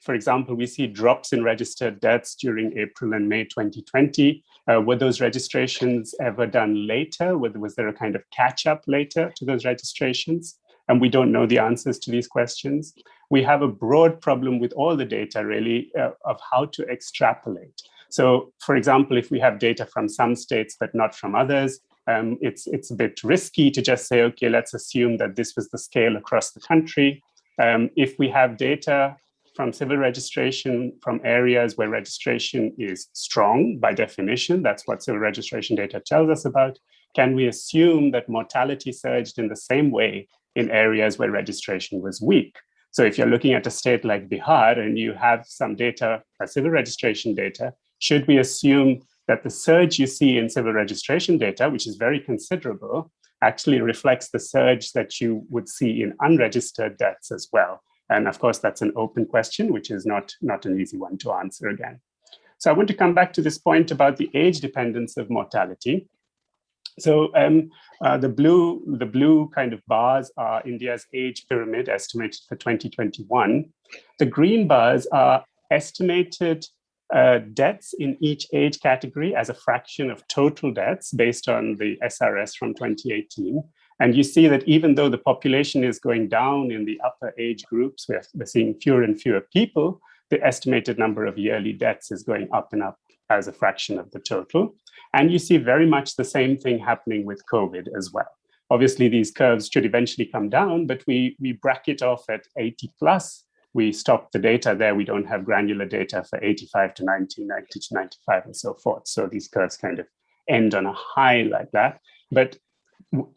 for example, we see drops in registered deaths during April and May 2020. Were those registrations ever done later? Was there a kind of catch up later to those registrations? And we don't know the answers to these questions. We have a broad problem with all the data, really, of how to extrapolate. So, for example, if we have data from some states but not from others, it's a bit risky to just say, okay, let's assume that this was the scale across the country. If we have data from civil registration from areas where registration is strong, by definition, that's what civil registration data tells us about, can we assume that mortality surged in the same way in areas where registration was weak? So if you're looking at a state like Bihar and you have some data, civil registration data, should we assume that the surge you see in civil registration data, which is very considerable, actually reflects the surge that you would see in unregistered deaths as well? And of course, that's an open question, which is not an easy one to answer again. So I want to come back to this point about the age dependence of mortality. So the blue kind of bars are India's age pyramid estimated for 2021. The green bars are estimated deaths in each age category as a fraction of total deaths based on the SRS from 2018. And you see that even though the population is going down in the upper age groups, we're seeing fewer and fewer people, the estimated number of yearly deaths is going up and up as a fraction of the total. And you see very much the same thing happening with COVID as well. Obviously, these curves should eventually come down, but we bracket off at 80 plus. We stop the data there. We don't have granular data for 85 to 90, 90 to 95, and so forth. So these curves kind of end on a high like that. But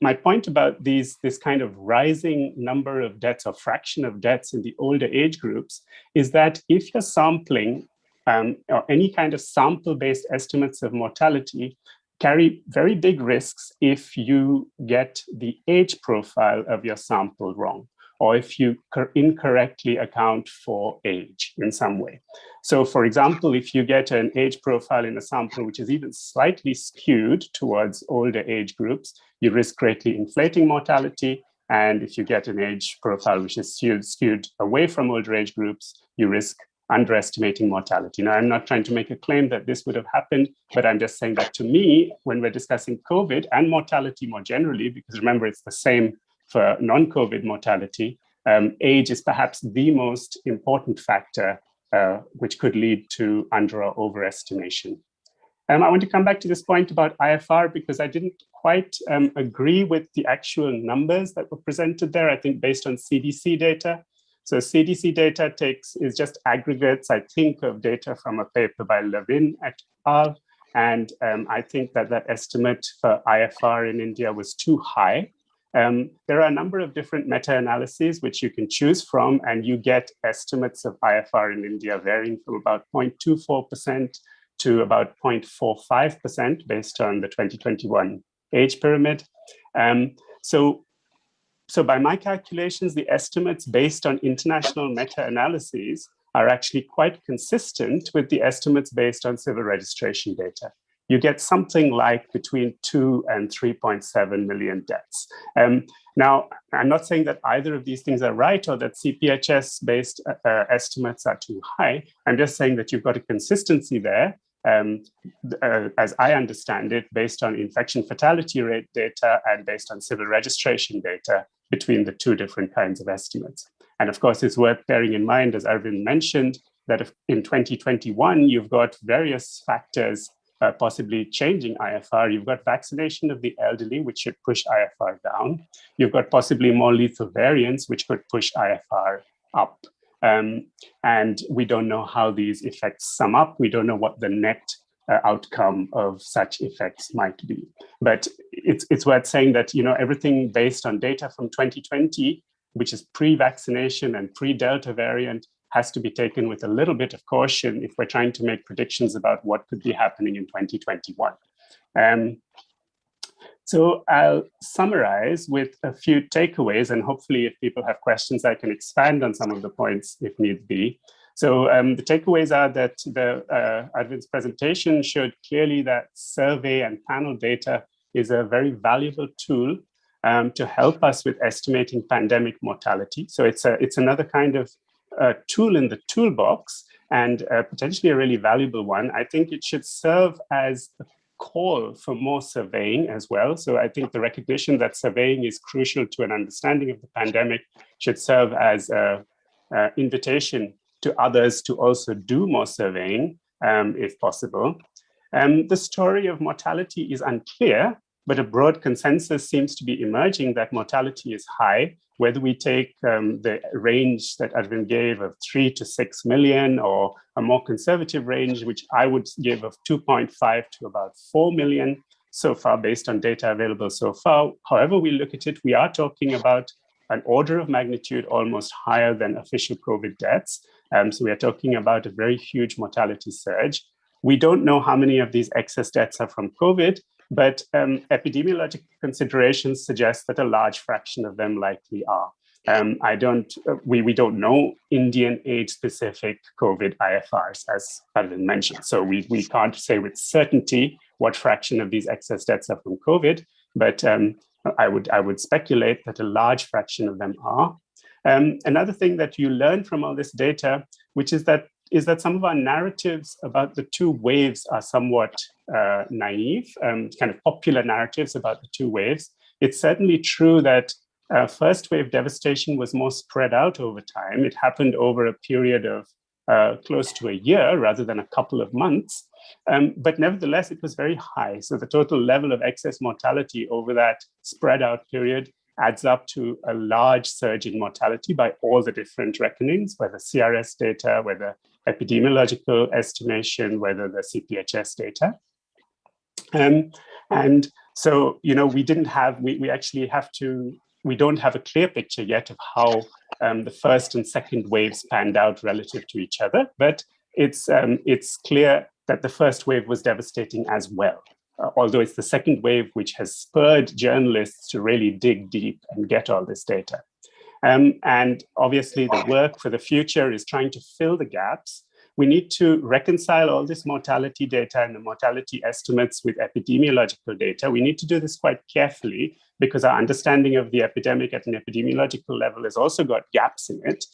my point about this kind of rising number of deaths or fraction of deaths in the older age groups is that if you're sampling or any kind of sample-based estimates of mortality carry very big risks if you get the age profile of your sample wrong, or if you incorrectly account for age in some way. So for example, if you get an age profile in a sample which is even slightly skewed towards older age groups, you risk greatly inflating mortality. And if you get an age profile which is skewed away from older age groups, you risk underestimating mortality. Now, I'm not trying to make a claim that this would have happened, but I'm just saying that to me, when we're discussing COVID and mortality more generally, because remember, it's the same for non-COVID mortality, age is perhaps the most important factor which could lead to under or overestimation. I want to come back to this point about IFR because I didn't quite agree with the actual numbers that were presented there, I think based on CDC data. So CDC data is just aggregates, I think, of data from a paper by Levin et al. And I think that estimate for IFR in India was too high. There are a number of different meta-analyses which you can choose from, and you get estimates of IFR in India varying from about 0.24% to about 0.45% based on the 2021 age pyramid. So by my calculations, the estimates based on international meta-analyses are actually quite consistent with the estimates based on civil registration data. You get something like between 2 and 3.7 million deaths. Now, I'm not saying that either of these things are right or that CPHS-based estimates are too high. I'm just saying that you've got a consistency there. as I understand it, based on infection fatality rate data and based on civil registration data between the two different kinds of estimates. And of course, it's worth bearing in mind, as Arvind mentioned, that if in 2021, you've got various factors possibly changing IFR. You've got vaccination of the elderly, which should push IFR down. You've got possibly more lethal variants, which could push IFR up. And we don't know how these effects sum up. We don't know what the net outcome of such effects might be. But it's worth saying that, you know, everything based on data from 2020, which is pre-vaccination and pre-Delta variant, has to be taken with a little bit of caution if we're trying to make predictions about what could be happening in 2021. So I'll summarize with a few takeaways, and hopefully if people have questions, I can expand on some of the points if need be. So the takeaways are that Arvind's presentation showed clearly that survey and panel data is a very valuable tool to help us with estimating pandemic mortality. So it's another kind of tool in the toolbox, and potentially a really valuable one. I think it should serve as a call for more surveying as well. So I think the recognition that surveying is crucial to an understanding of the pandemic should serve as an invitation to others to also do more surveying if possible. The story of mortality is unclear, but a broad consensus seems to be emerging that mortality is high, whether we take the range that Arvind gave of 3 to 6 million, or a more conservative range, which I would give of 2.5 to about 4 million so far based on data available so far. However we look at it, we are talking about an order of magnitude almost higher than official COVID deaths. So we are talking about a very huge mortality surge. We don't know how many of these excess deaths are from COVID, but epidemiologic considerations suggest that a large fraction of them likely are. We don't know Indian age-specific COVID IFRs, as Arvind mentioned. So we can't say with certainty what fraction of these excess deaths are from COVID, but I would speculate that a large fraction of them are. Another thing that you learn from all this data, which is that some of our narratives about the two waves are somewhat naive, kind of popular narratives about the two waves. It's certainly true that first wave devastation was more spread out over time. It happened over a period of close to a year rather than a couple of months. But nevertheless, it was very high. So the total level of excess mortality over that spread out period adds up to a large surge in mortality by all the different reckonings, whether CRS data, whether epidemiological estimation, whether the CPHS data. And so, you know, we don't have a clear picture yet of how the first and second waves panned out relative to each other, but it's clear that the first wave was devastating as well. Although it's the second wave which has spurred journalists to really dig deep and get all this data. And obviously the work for the future is trying to fill the gaps. We need to reconcile all this mortality data and the mortality estimates with epidemiological data. We need to do this quite carefully because our understanding of the epidemic at an epidemiological level has also got gaps in it.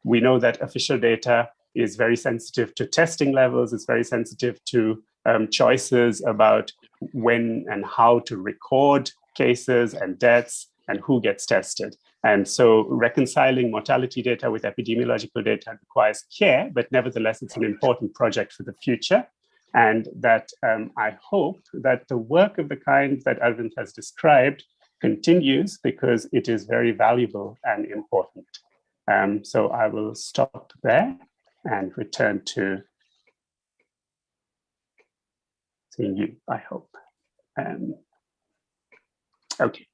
We know that official data is very sensitive to testing levels, it's very sensitive to choices about when and how to record cases and deaths and who gets tested. And so reconciling mortality data with epidemiological data requires care, but nevertheless, it's an important project for the future. And that I hope that the work of the kind that Arvind has described continues because it is very valuable and important. So I will stop there and return to seeing you, I hope. Okay.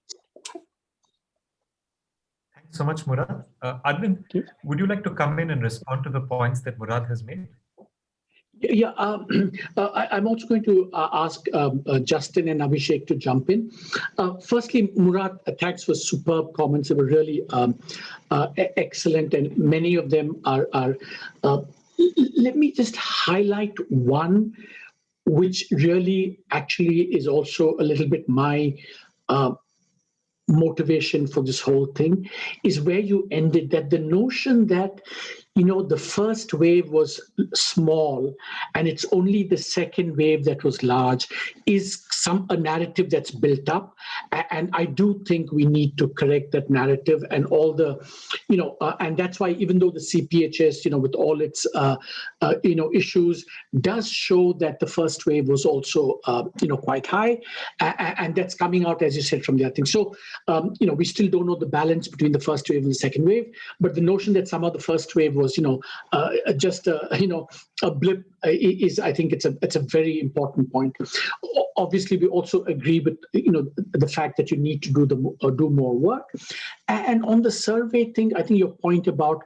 Thanks so much, Murad. Arvind, would you like to come in and respond to the points that Murad has made? Yeah, I'm also going to ask Justin and Abhishek to jump in. Firstly, Murad, thanks for superb comments. They were really excellent, and many of them are let me just highlight one, which really actually is also a little bit my motivation for this whole thing, is where you ended, that the notion that the first wave was small and it's only the second wave that was large is a narrative that's built up. And I do think we need to correct that narrative and all the, and that's why even though the CPHS, with all its, issues does show that the first wave was also, quite high. And that's coming out, as you said, from the other thing. So, we still don't know the balance between the first wave and the second wave, but the notion that somehow the first wave was, just a blip is, I think it's a very important point. Obviously, we also agree with, the fact that you need to do more work. And on the survey thing, I think your point about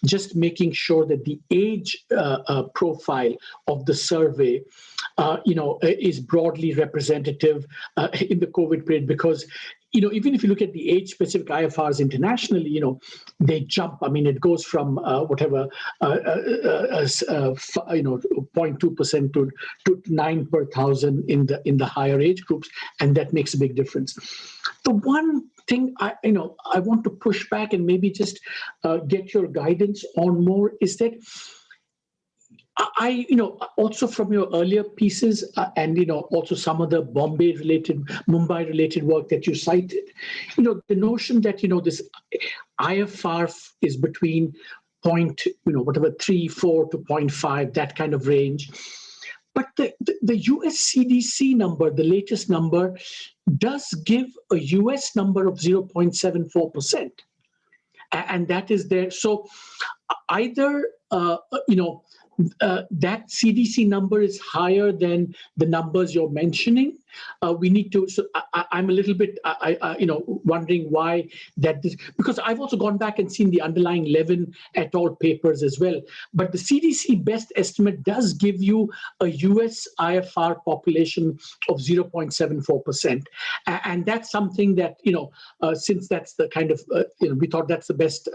just making sure that the age profile of the survey, is broadly representative in the COVID period, because even if you look at the age-specific IFRs internationally, they jump. I mean, it goes from 0.2% to 9 per thousand in the higher age groups, and that makes a big difference. The one thing I want to push back and maybe just get your guidance on more is that I also from your earlier pieces and also some of the Mumbai related work that you cited, the notion that this IFR is between 3.4 to 0.5, that kind of range. But the US CDC number, the latest number, does give a US number of 0.74%, and that is there. So either that CDC number is higher than the numbers you're mentioning. We need to. So I'm a little bit, wondering why that is, because I've also gone back and seen the underlying Levin et al. Papers as well. But the CDC best estimate does give you a US IFR population of 0.74%, and that's something that since that's the kind of we thought that's the best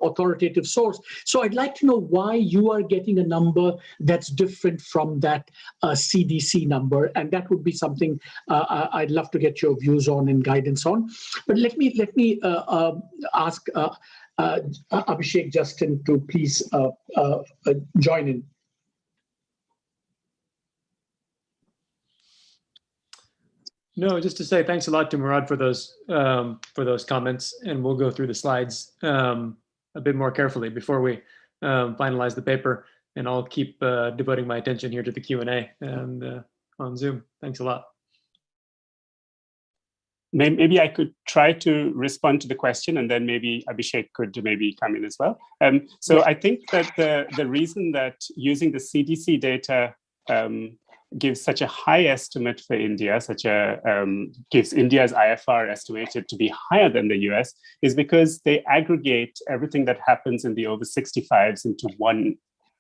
authoritative source. So I'd like to know why you are getting a number that's different from that CDC number, and that would be something I'd love to get your views on and guidance on. But let me ask Abhishek Justin to please join in. No, just to say thanks a lot to Murad for those comments, and we'll go through the slides a bit more carefully before we finalize the paper, and I'll keep devoting my attention here to the Q&A and on Zoom. Thanks a lot. Maybe I could try to respond to the question, and then maybe Abhishek could maybe come in as well. So I think that the reason that using the CDC data gives such a high estimate for India, gives India's IFR estimated to be higher than the US, is because they aggregate everything that happens in the over 65s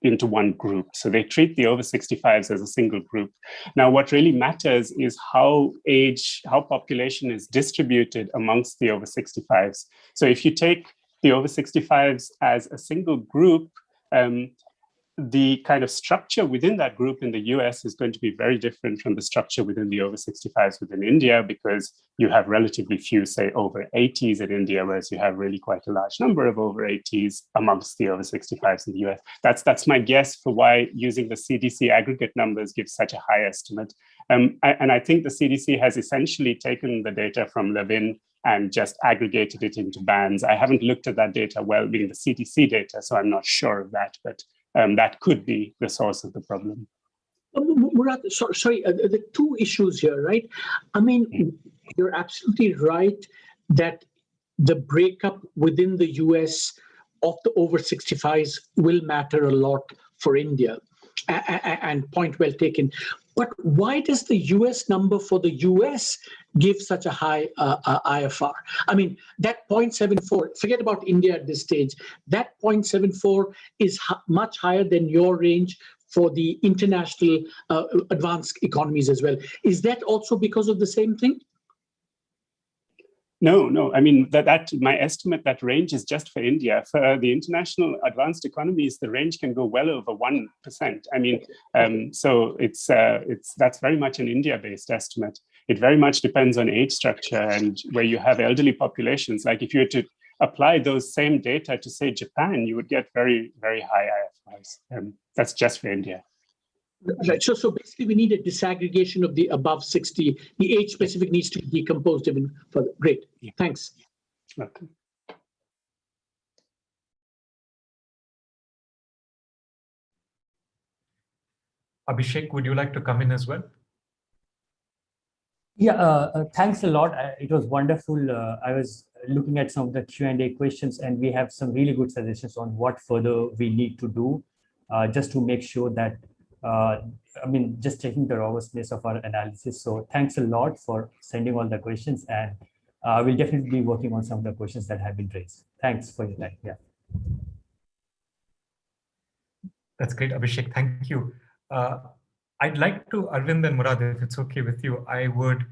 into one group. So they treat the over 65s as a single group. Now, what really matters is how population is distributed amongst the over 65s. So if you take the over 65s as a single group, the kind of structure within that group in the US is going to be very different from the structure within the over 65s within India, because you have relatively few, say, over 80s in India, whereas you have really quite a large number of over 80s amongst the over 65s in the US. That's my guess for why using the CDC aggregate numbers gives such a high estimate. And I think the CDC has essentially taken the data from Levin and just aggregated it into bands. I haven't looked at that data well, meaning the CDC data, so I'm not sure of that, but that could be the source of the problem. Murad, sorry, the two issues here, right? I mean, you're absolutely right that the breakup within the US of the over 65s will matter a lot for India, and point well taken. But why does the US number for the US give such a high IFR? I mean, that 0.74, forget about India at this stage, that 0.74 is much higher than your range for the international advanced economies as well. Is that also because of the same thing? No. I mean, that my estimate, that range is just for India. For the international advanced economies, the range can go well over 1%. I mean, so that's very much an India-based estimate. It very much depends on age structure, and where you have elderly populations. Like if you were to apply those same data to, say, Japan, you would get very, very high IFRs. That's just for India. Right. So basically, we need a disaggregation of the above 60. The age specific needs to be decomposed even further. Great. Yeah. Thanks. Welcome. Abhishek, would you like to come in as well? Yeah, thanks a lot. It was wonderful. I was looking at some of the Q&A questions, and we have some really good suggestions on what further we need to do just to make sure that, just checking the robustness of our analysis. So thanks a lot for sending all the questions, and we'll definitely be working on some of the questions that have been raised. Thanks for your time. Yeah. That's great, Abhishek. Thank you. I'd like to, Arvind and Murad, if it's okay with you, I would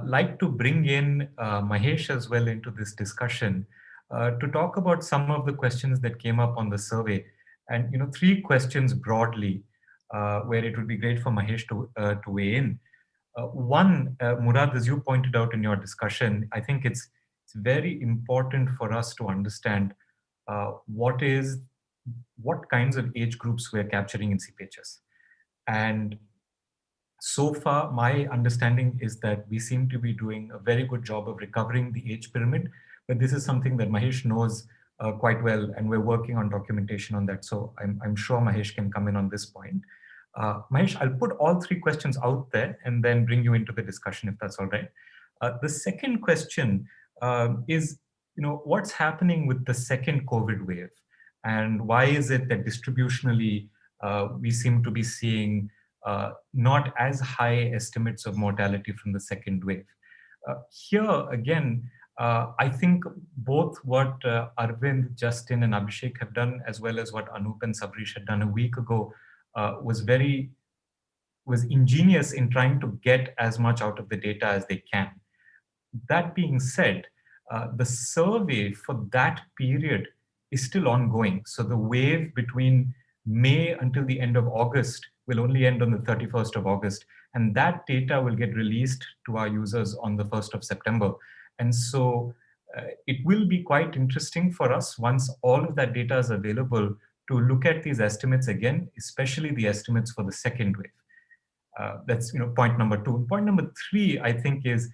like to bring in Mahesh as well into this discussion to talk about some of the questions that came up on the survey. And 3 questions broadly, where it would be great for Mahesh to weigh in. One, Murad, as you pointed out in your discussion, I think it's very important for us to understand what kinds of age groups we're capturing in CPHS. And so far, my understanding is that we seem to be doing a very good job of recovering the age pyramid, but this is something that Mahesh knows quite well, and we're working on documentation on that. So I'm sure Mahesh can come in on this point. Mahesh, I'll put all 3 questions out there and then bring you into the discussion, if that's all right. The second question is, what's happening with the second COVID wave? And why is it that distributionally we seem to be seeing not as high estimates of mortality from the second wave? Here, again, I think both what Arvind, Justin, and Abhishek have done, as well as what Anup and Sabrish had done a week ago, was ingenious in trying to get as much out of the data as they can. That being said, the survey for that period is still ongoing. So the wave between May until the end of August will only end on the 31st of August. And that data will get released to our users on the 1st of September. And so it will be quite interesting for us once all of that data is available to look at these estimates again, especially the estimates for the second wave. That's point number 2. Point number 3, I think, is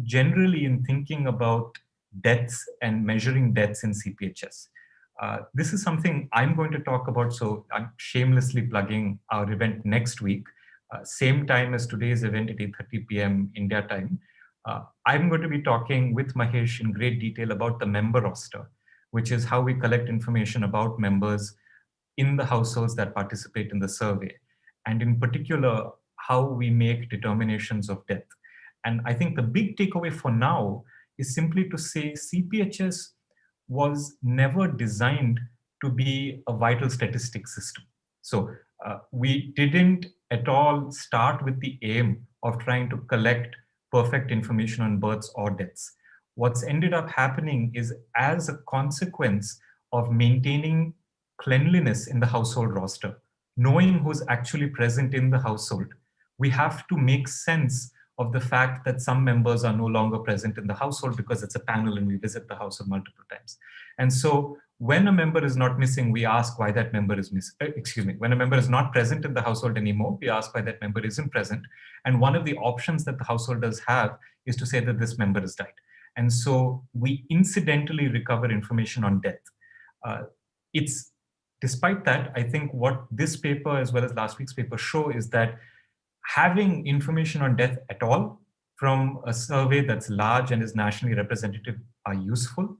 generally in thinking about deaths and measuring deaths in CPHS. This is something I'm going to talk about, so I'm shamelessly plugging our event next week, same time as today's event at 8:30 p.m. India time. I'm going to be talking with Mahesh in great detail about the member roster, which is how we collect information about members in the households that participate in the survey, and in particular, how we make determinations of death. And I think the big takeaway for now is simply to say CPHS was never designed to be a vital statistics system. So we didn't at all start with the aim of trying to collect perfect information on births or deaths. What's ended up happening is, as a consequence of maintaining cleanliness in the household roster, knowing who's actually present in the household, we have to make sense of the fact that some members are no longer present in the household because it's a panel and we visit the household multiple times. And so when a member is not missing, we ask why that member is missing. When a member is not present in the household anymore, we ask why that member isn't present. And one of the options that the householders have is to say that this member has died. And so we incidentally recover information on death. Despite that, I think what this paper as well as last week's paper show is that having information on death at all from a survey that's large and is nationally representative are useful.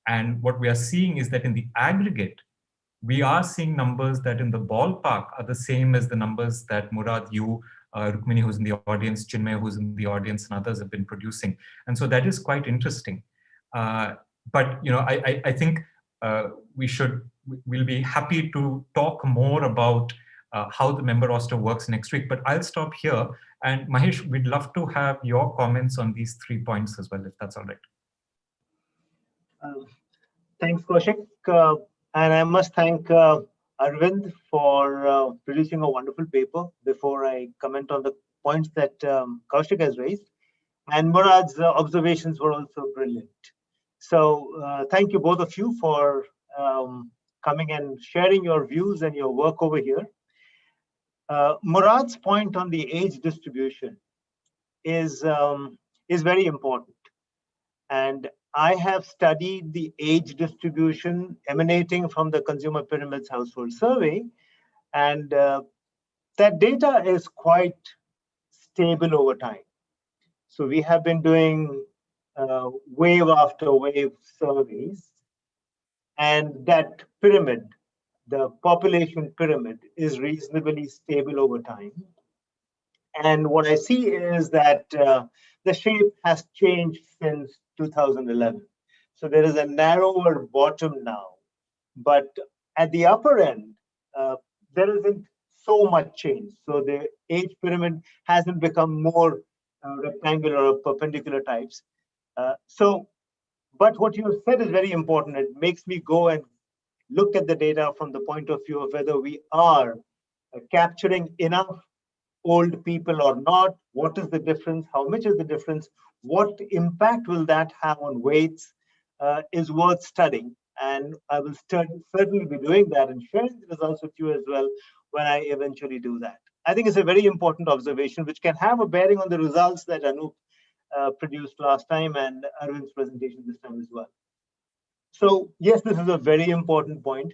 And what we are seeing is that in the aggregate, we are seeing numbers that in the ballpark are the same as the numbers that Murad, you, Rukmini, who's in the audience, Chinmay, who's in the audience, and others have been producing. And so that is quite interesting. But I think we'll be happy to talk more about how the member roster works next week. But I'll stop here. And Mahesh, we'd love to have your comments on these 3 points as well, if that's all right. Thanks, Kaushik. And I must thank Arvind for producing a wonderful paper before I comment on the points that Kaushik has raised. And Murad's observations were also brilliant. So thank you both of you for coming and sharing your views and your work over here. Murad's point on the age distribution is very important. And I have studied the age distribution emanating from the Consumer Pyramids Household Survey. And that data is quite stable over time. So we have been doing wave after wave surveys. And that pyramid, the population pyramid, is reasonably stable over time. And what I see is that the shape has changed since 2011. So there is a narrower bottom now. But at the upper end, there isn't so much change. So the age pyramid hasn't become more rectangular or perpendicular types. But what you have said is very important. It makes me go and look at the data from the point of view of whether we are capturing enough old people or not. What is the difference? How much is the difference? What impact will that have on weights is worth studying. And I will certainly be doing that and sharing the results with you as well when I eventually do that. I think it's a very important observation, which can have a bearing on the results that Anup produced last time and Arvind's presentation this time as well. So yes, this is a very important point.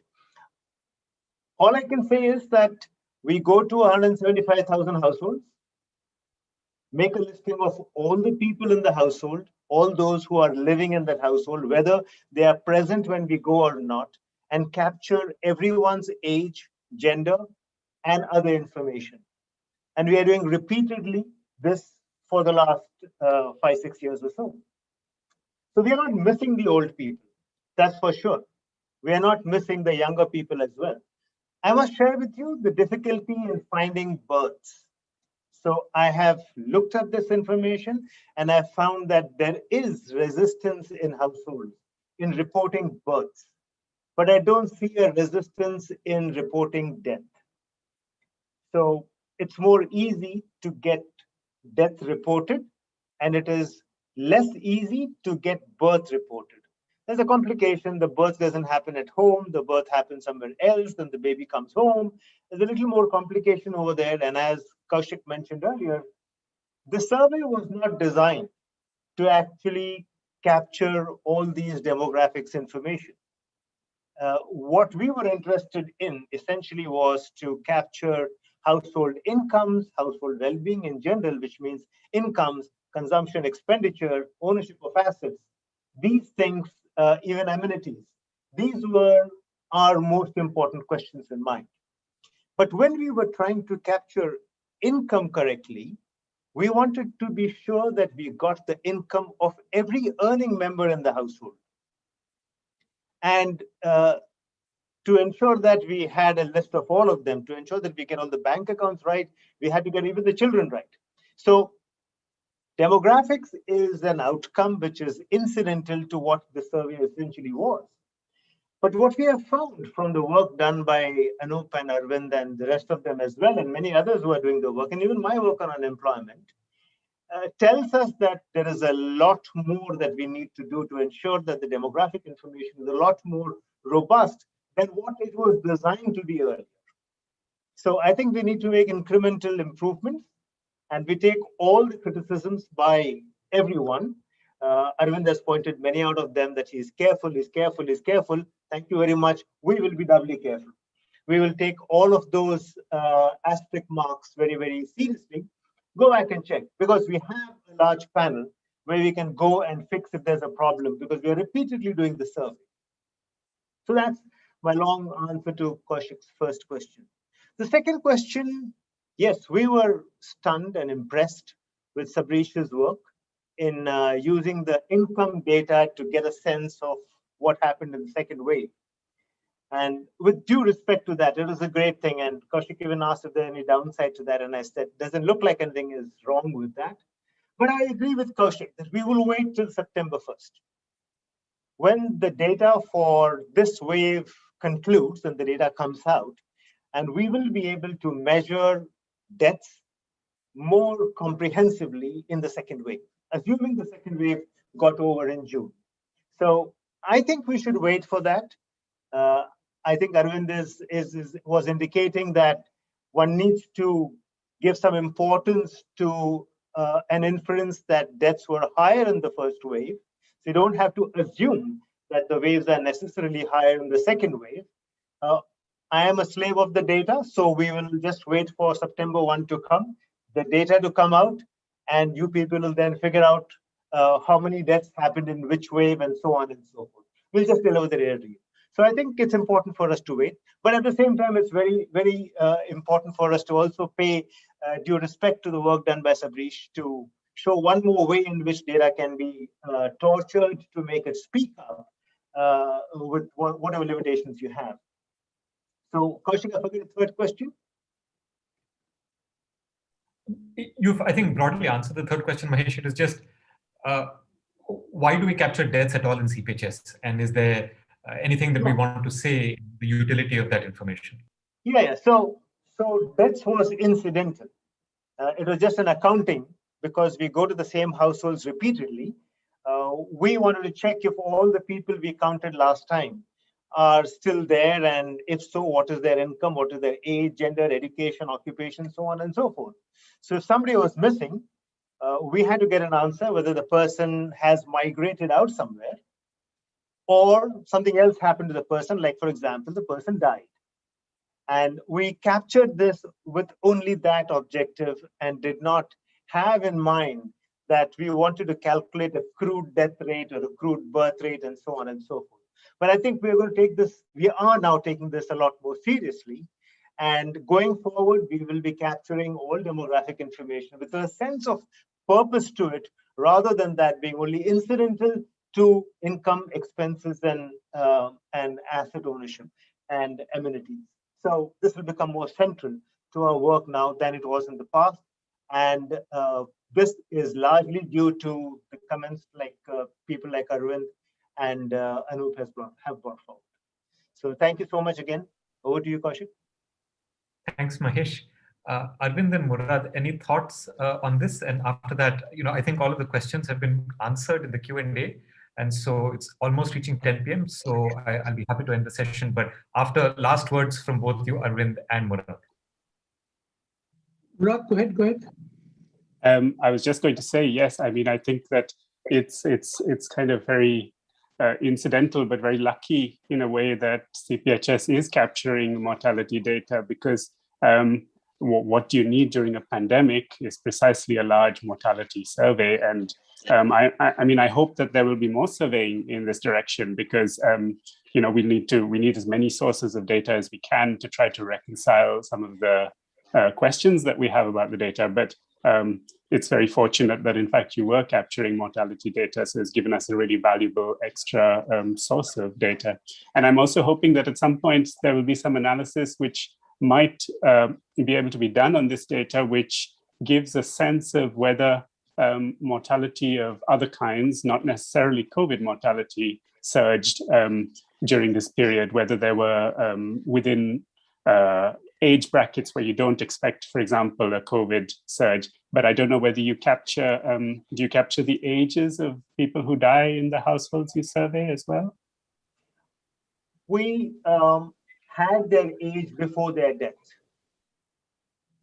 All I can say is that we go to 175,000 households, make a listing of all the people in the household, all those who are living in that household, whether they are present when we go or not, and capture everyone's age, gender, and other information. And we are doing repeatedly this for the last 5-6 years or so. So we are not missing the old people, that's for sure. We are not missing the younger people as well. I must share with you the difficulty in finding births. So I have looked at this information and I found that there is resistance in households in reporting births, but I don't see a resistance in reporting death. So it's more easy to get death reported, and it is less easy to get birth reported. There's a complication. The birth doesn't happen at home. The birth happens somewhere else. Then the baby comes home. There's a little more complication over there. And as Kaushik mentioned earlier, the survey was not designed to actually capture all these demographics information. What we were interested in essentially was to capture household incomes, household well-being in general, which means incomes, consumption, expenditure, ownership of assets, these things, even amenities. These were our most important questions in mind. But when we were trying to capture income correctly, we wanted to be sure that we got the income of every earning member in the household. And to ensure that we had a list of all of them, to ensure that we get all the bank accounts right, we had to get even the children right. So demographics is an outcome which is incidental to what the survey essentially was. But what we have found from the work done by Anup and Arvind and the rest of them as well, and many others who are doing the work, and even my work on unemployment, tells us that there is a lot more that we need to do to ensure that the demographic information is a lot more robust than what it was designed to be earlier. So I think we need to make incremental improvements, and we take all the criticisms by everyone. Arvind has pointed many out of them that he's careful, he's careful, he's careful. Thank you very much. We will be doubly careful. We will take all of those asterisk marks very, very seriously. Go back and check, because we have a large panel where we can go and fix if there's a problem, because we are repeatedly doing the survey. So that's my long answer to Kaushik's first question. The second question, yes, we were stunned and impressed with Sabrish's work in using the income data to get a sense of what happened in the second wave. And with due respect to that, it was a great thing. And Kaushik even asked if there any downside to that. And I said, doesn't look like anything is wrong with that. But I agree with Kaushik that we will wait till September 1st. When the data for this wave concludes and the data comes out, and we will be able to measure deaths more comprehensively in the second wave, assuming the second wave got over in June. So I think we should wait for that. I think Arvind was indicating that one needs to give some importance to an inference that deaths were higher in the first wave. So you don't have to assume that the waves are necessarily higher in the second wave. I am a slave of the data, so we will just wait for September 1 to come, the data to come out, and you people will then figure out how many deaths happened in which wave and so on and so forth. We'll just deliver the data to you. So I think it's important for us to wait, but at the same time, it's very, very important for us to also pay due respect to the work done by Sabrish to show one more way in which data can be tortured to make it speak up with whatever limitations you have. So, Kaushik, I forget the third question. You've, I think, broadly answered the third question, Mahesh. It is just, why do we capture deaths at all in CPHS? And is there anything that we want to say, the utility of that information? Yeah. So deaths was incidental. It was just an accounting because we go to the same households repeatedly. We wanted to check if all the people we counted last time are still there, and if so, what is their income, what is their age, gender, education, occupation, so on and so forth. So if somebody was missing, we had to get an answer whether the person has migrated out somewhere or something else happened to the person, like, for example, the person died. And we captured this with only that objective and did not have in mind that we wanted to calculate a crude death rate or a crude birth rate and so on and so forth. But I think we're going to take this, we are now taking this a lot more seriously. And going forward, we will be capturing all demographic information with a sense of purpose to it, rather than that being only incidental to income, expenses, and asset ownership and amenities. So this will become more central to our work now than it was in the past. And this is largely due to the comments like people like Arvind and Anup have brought forward. So thank you so much again. Over to you, Kaushik. Thanks, Mahesh. Arvind and Murad, any thoughts on this? And after that, I think all of the questions have been answered in the Q&A. And so it's almost reaching 10 p.m. So I'll be happy to end the session. But after last words from both you, Arvind and Murad. Murad, go ahead. I was just going to say, yes, I mean, I think that it's kind of very incidental, but very lucky in a way that CPHS is capturing mortality data, because what you need during a pandemic is precisely a large mortality survey. And I mean, I hope that there will be more surveying in this direction, because we need as many sources of data as we can to try to reconcile some of the questions that we have about the data. But it's very fortunate that, in fact, you were capturing mortality data, so it's given us a really valuable extra source of data. And I'm also hoping that at some point there will be some analysis which might be able to be done on this data, which gives a sense of whether mortality of other kinds, not necessarily COVID mortality, surged during this period, whether there were within age brackets where you don't expect, for example, a COVID surge. But I don't know whether you capture, do you capture the ages of people who die in the households you survey as well? We had their age before their death.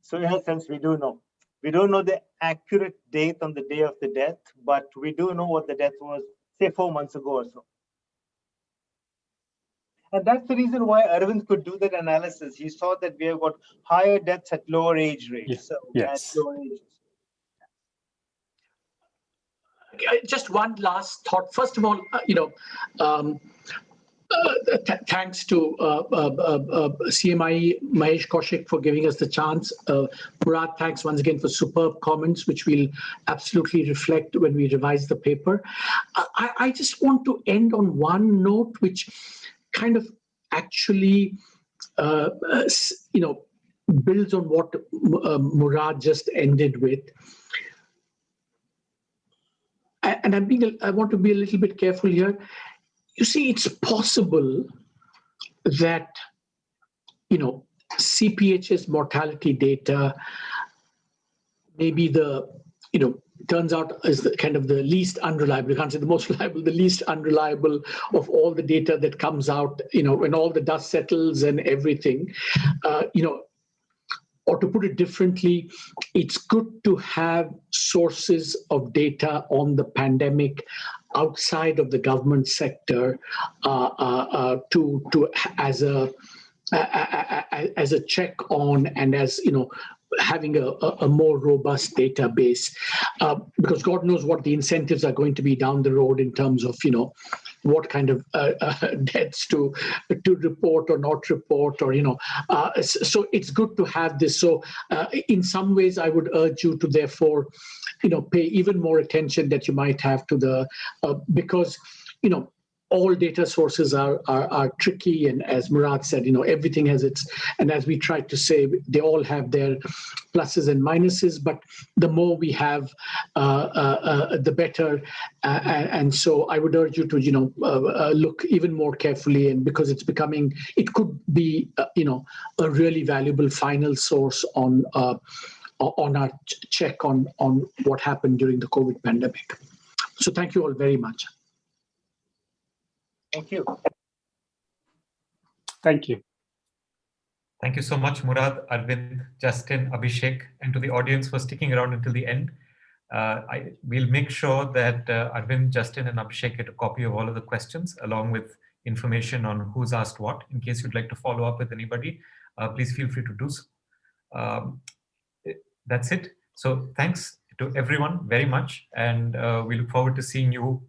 So in a sense, we do know. We don't know the accurate date on the day of the death, but we do know what the death was, say, 4 months ago or so. And that's the reason why Arvind could do that analysis. He saw that we have got higher deaths at lower age rates. Yes. So Yes. at lower ages. Just one last thought. First of all, thanks to CMIE Mahesh Kaushik for giving us the chance. Murad, thanks once again for superb comments, which we'll absolutely reflect when we revise the paper. I just want to end on one note, which kind of actually, builds on what Murad just ended with. And I want to be a little bit careful here. You see, it's possible that, CPHS mortality data, maybe the, turns out is kind of the least unreliable. You can't say the most reliable, the least unreliable of all the data that comes out, when all the dust settles and everything, or to put it differently, it's good to have sources of data on the pandemic outside of the government sector to as a check on, and as having a more robust database, because God knows what the incentives are going to be down the road in terms of what kind of deaths to report or not report, or so it's good to have this. So in some ways I would urge you to therefore pay even more attention that you might have to the because all data sources are tricky, and as Murad said, everything has its, and as we tried to say, they all have their pluses and minuses, but the more we have, the better. And so I would urge you to, look even more carefully, and because it could be, a really valuable final source on our check on what happened during the COVID pandemic. So thank you all very much. Thank you. Thank you. Thank you so much, Murad, Arvind, Justin, Abhishek, and to the audience for sticking around until the end. We'll make sure that Arvind, Justin, and Abhishek get a copy of all of the questions, along with information on who's asked what. In case you'd like to follow up with anybody, please feel free to do so. That's it. So thanks to everyone very much, and we look forward to seeing you,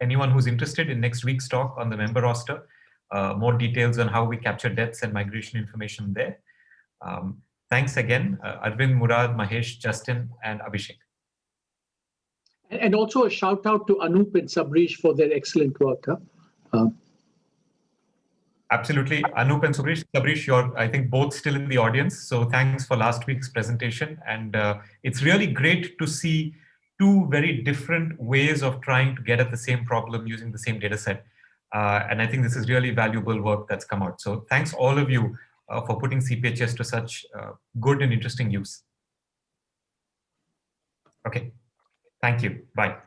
anyone who's interested, in next week's talk on the member roster. More details on how we capture deaths and migration information there. Thanks again, Arvind, Murad, Mahesh, Justin, and Abhishek. And also a shout out to Anup and Sabrish for their excellent work. Absolutely. Anup and Sabrish, you're, I think, both still in the audience. So thanks for last week's presentation. And it's really great to see two very different ways of trying to get at the same problem using the same data set. And I think this is really valuable work that's come out. So thanks all of you for putting CPHS to such good and interesting use. Okay, thank you. Bye.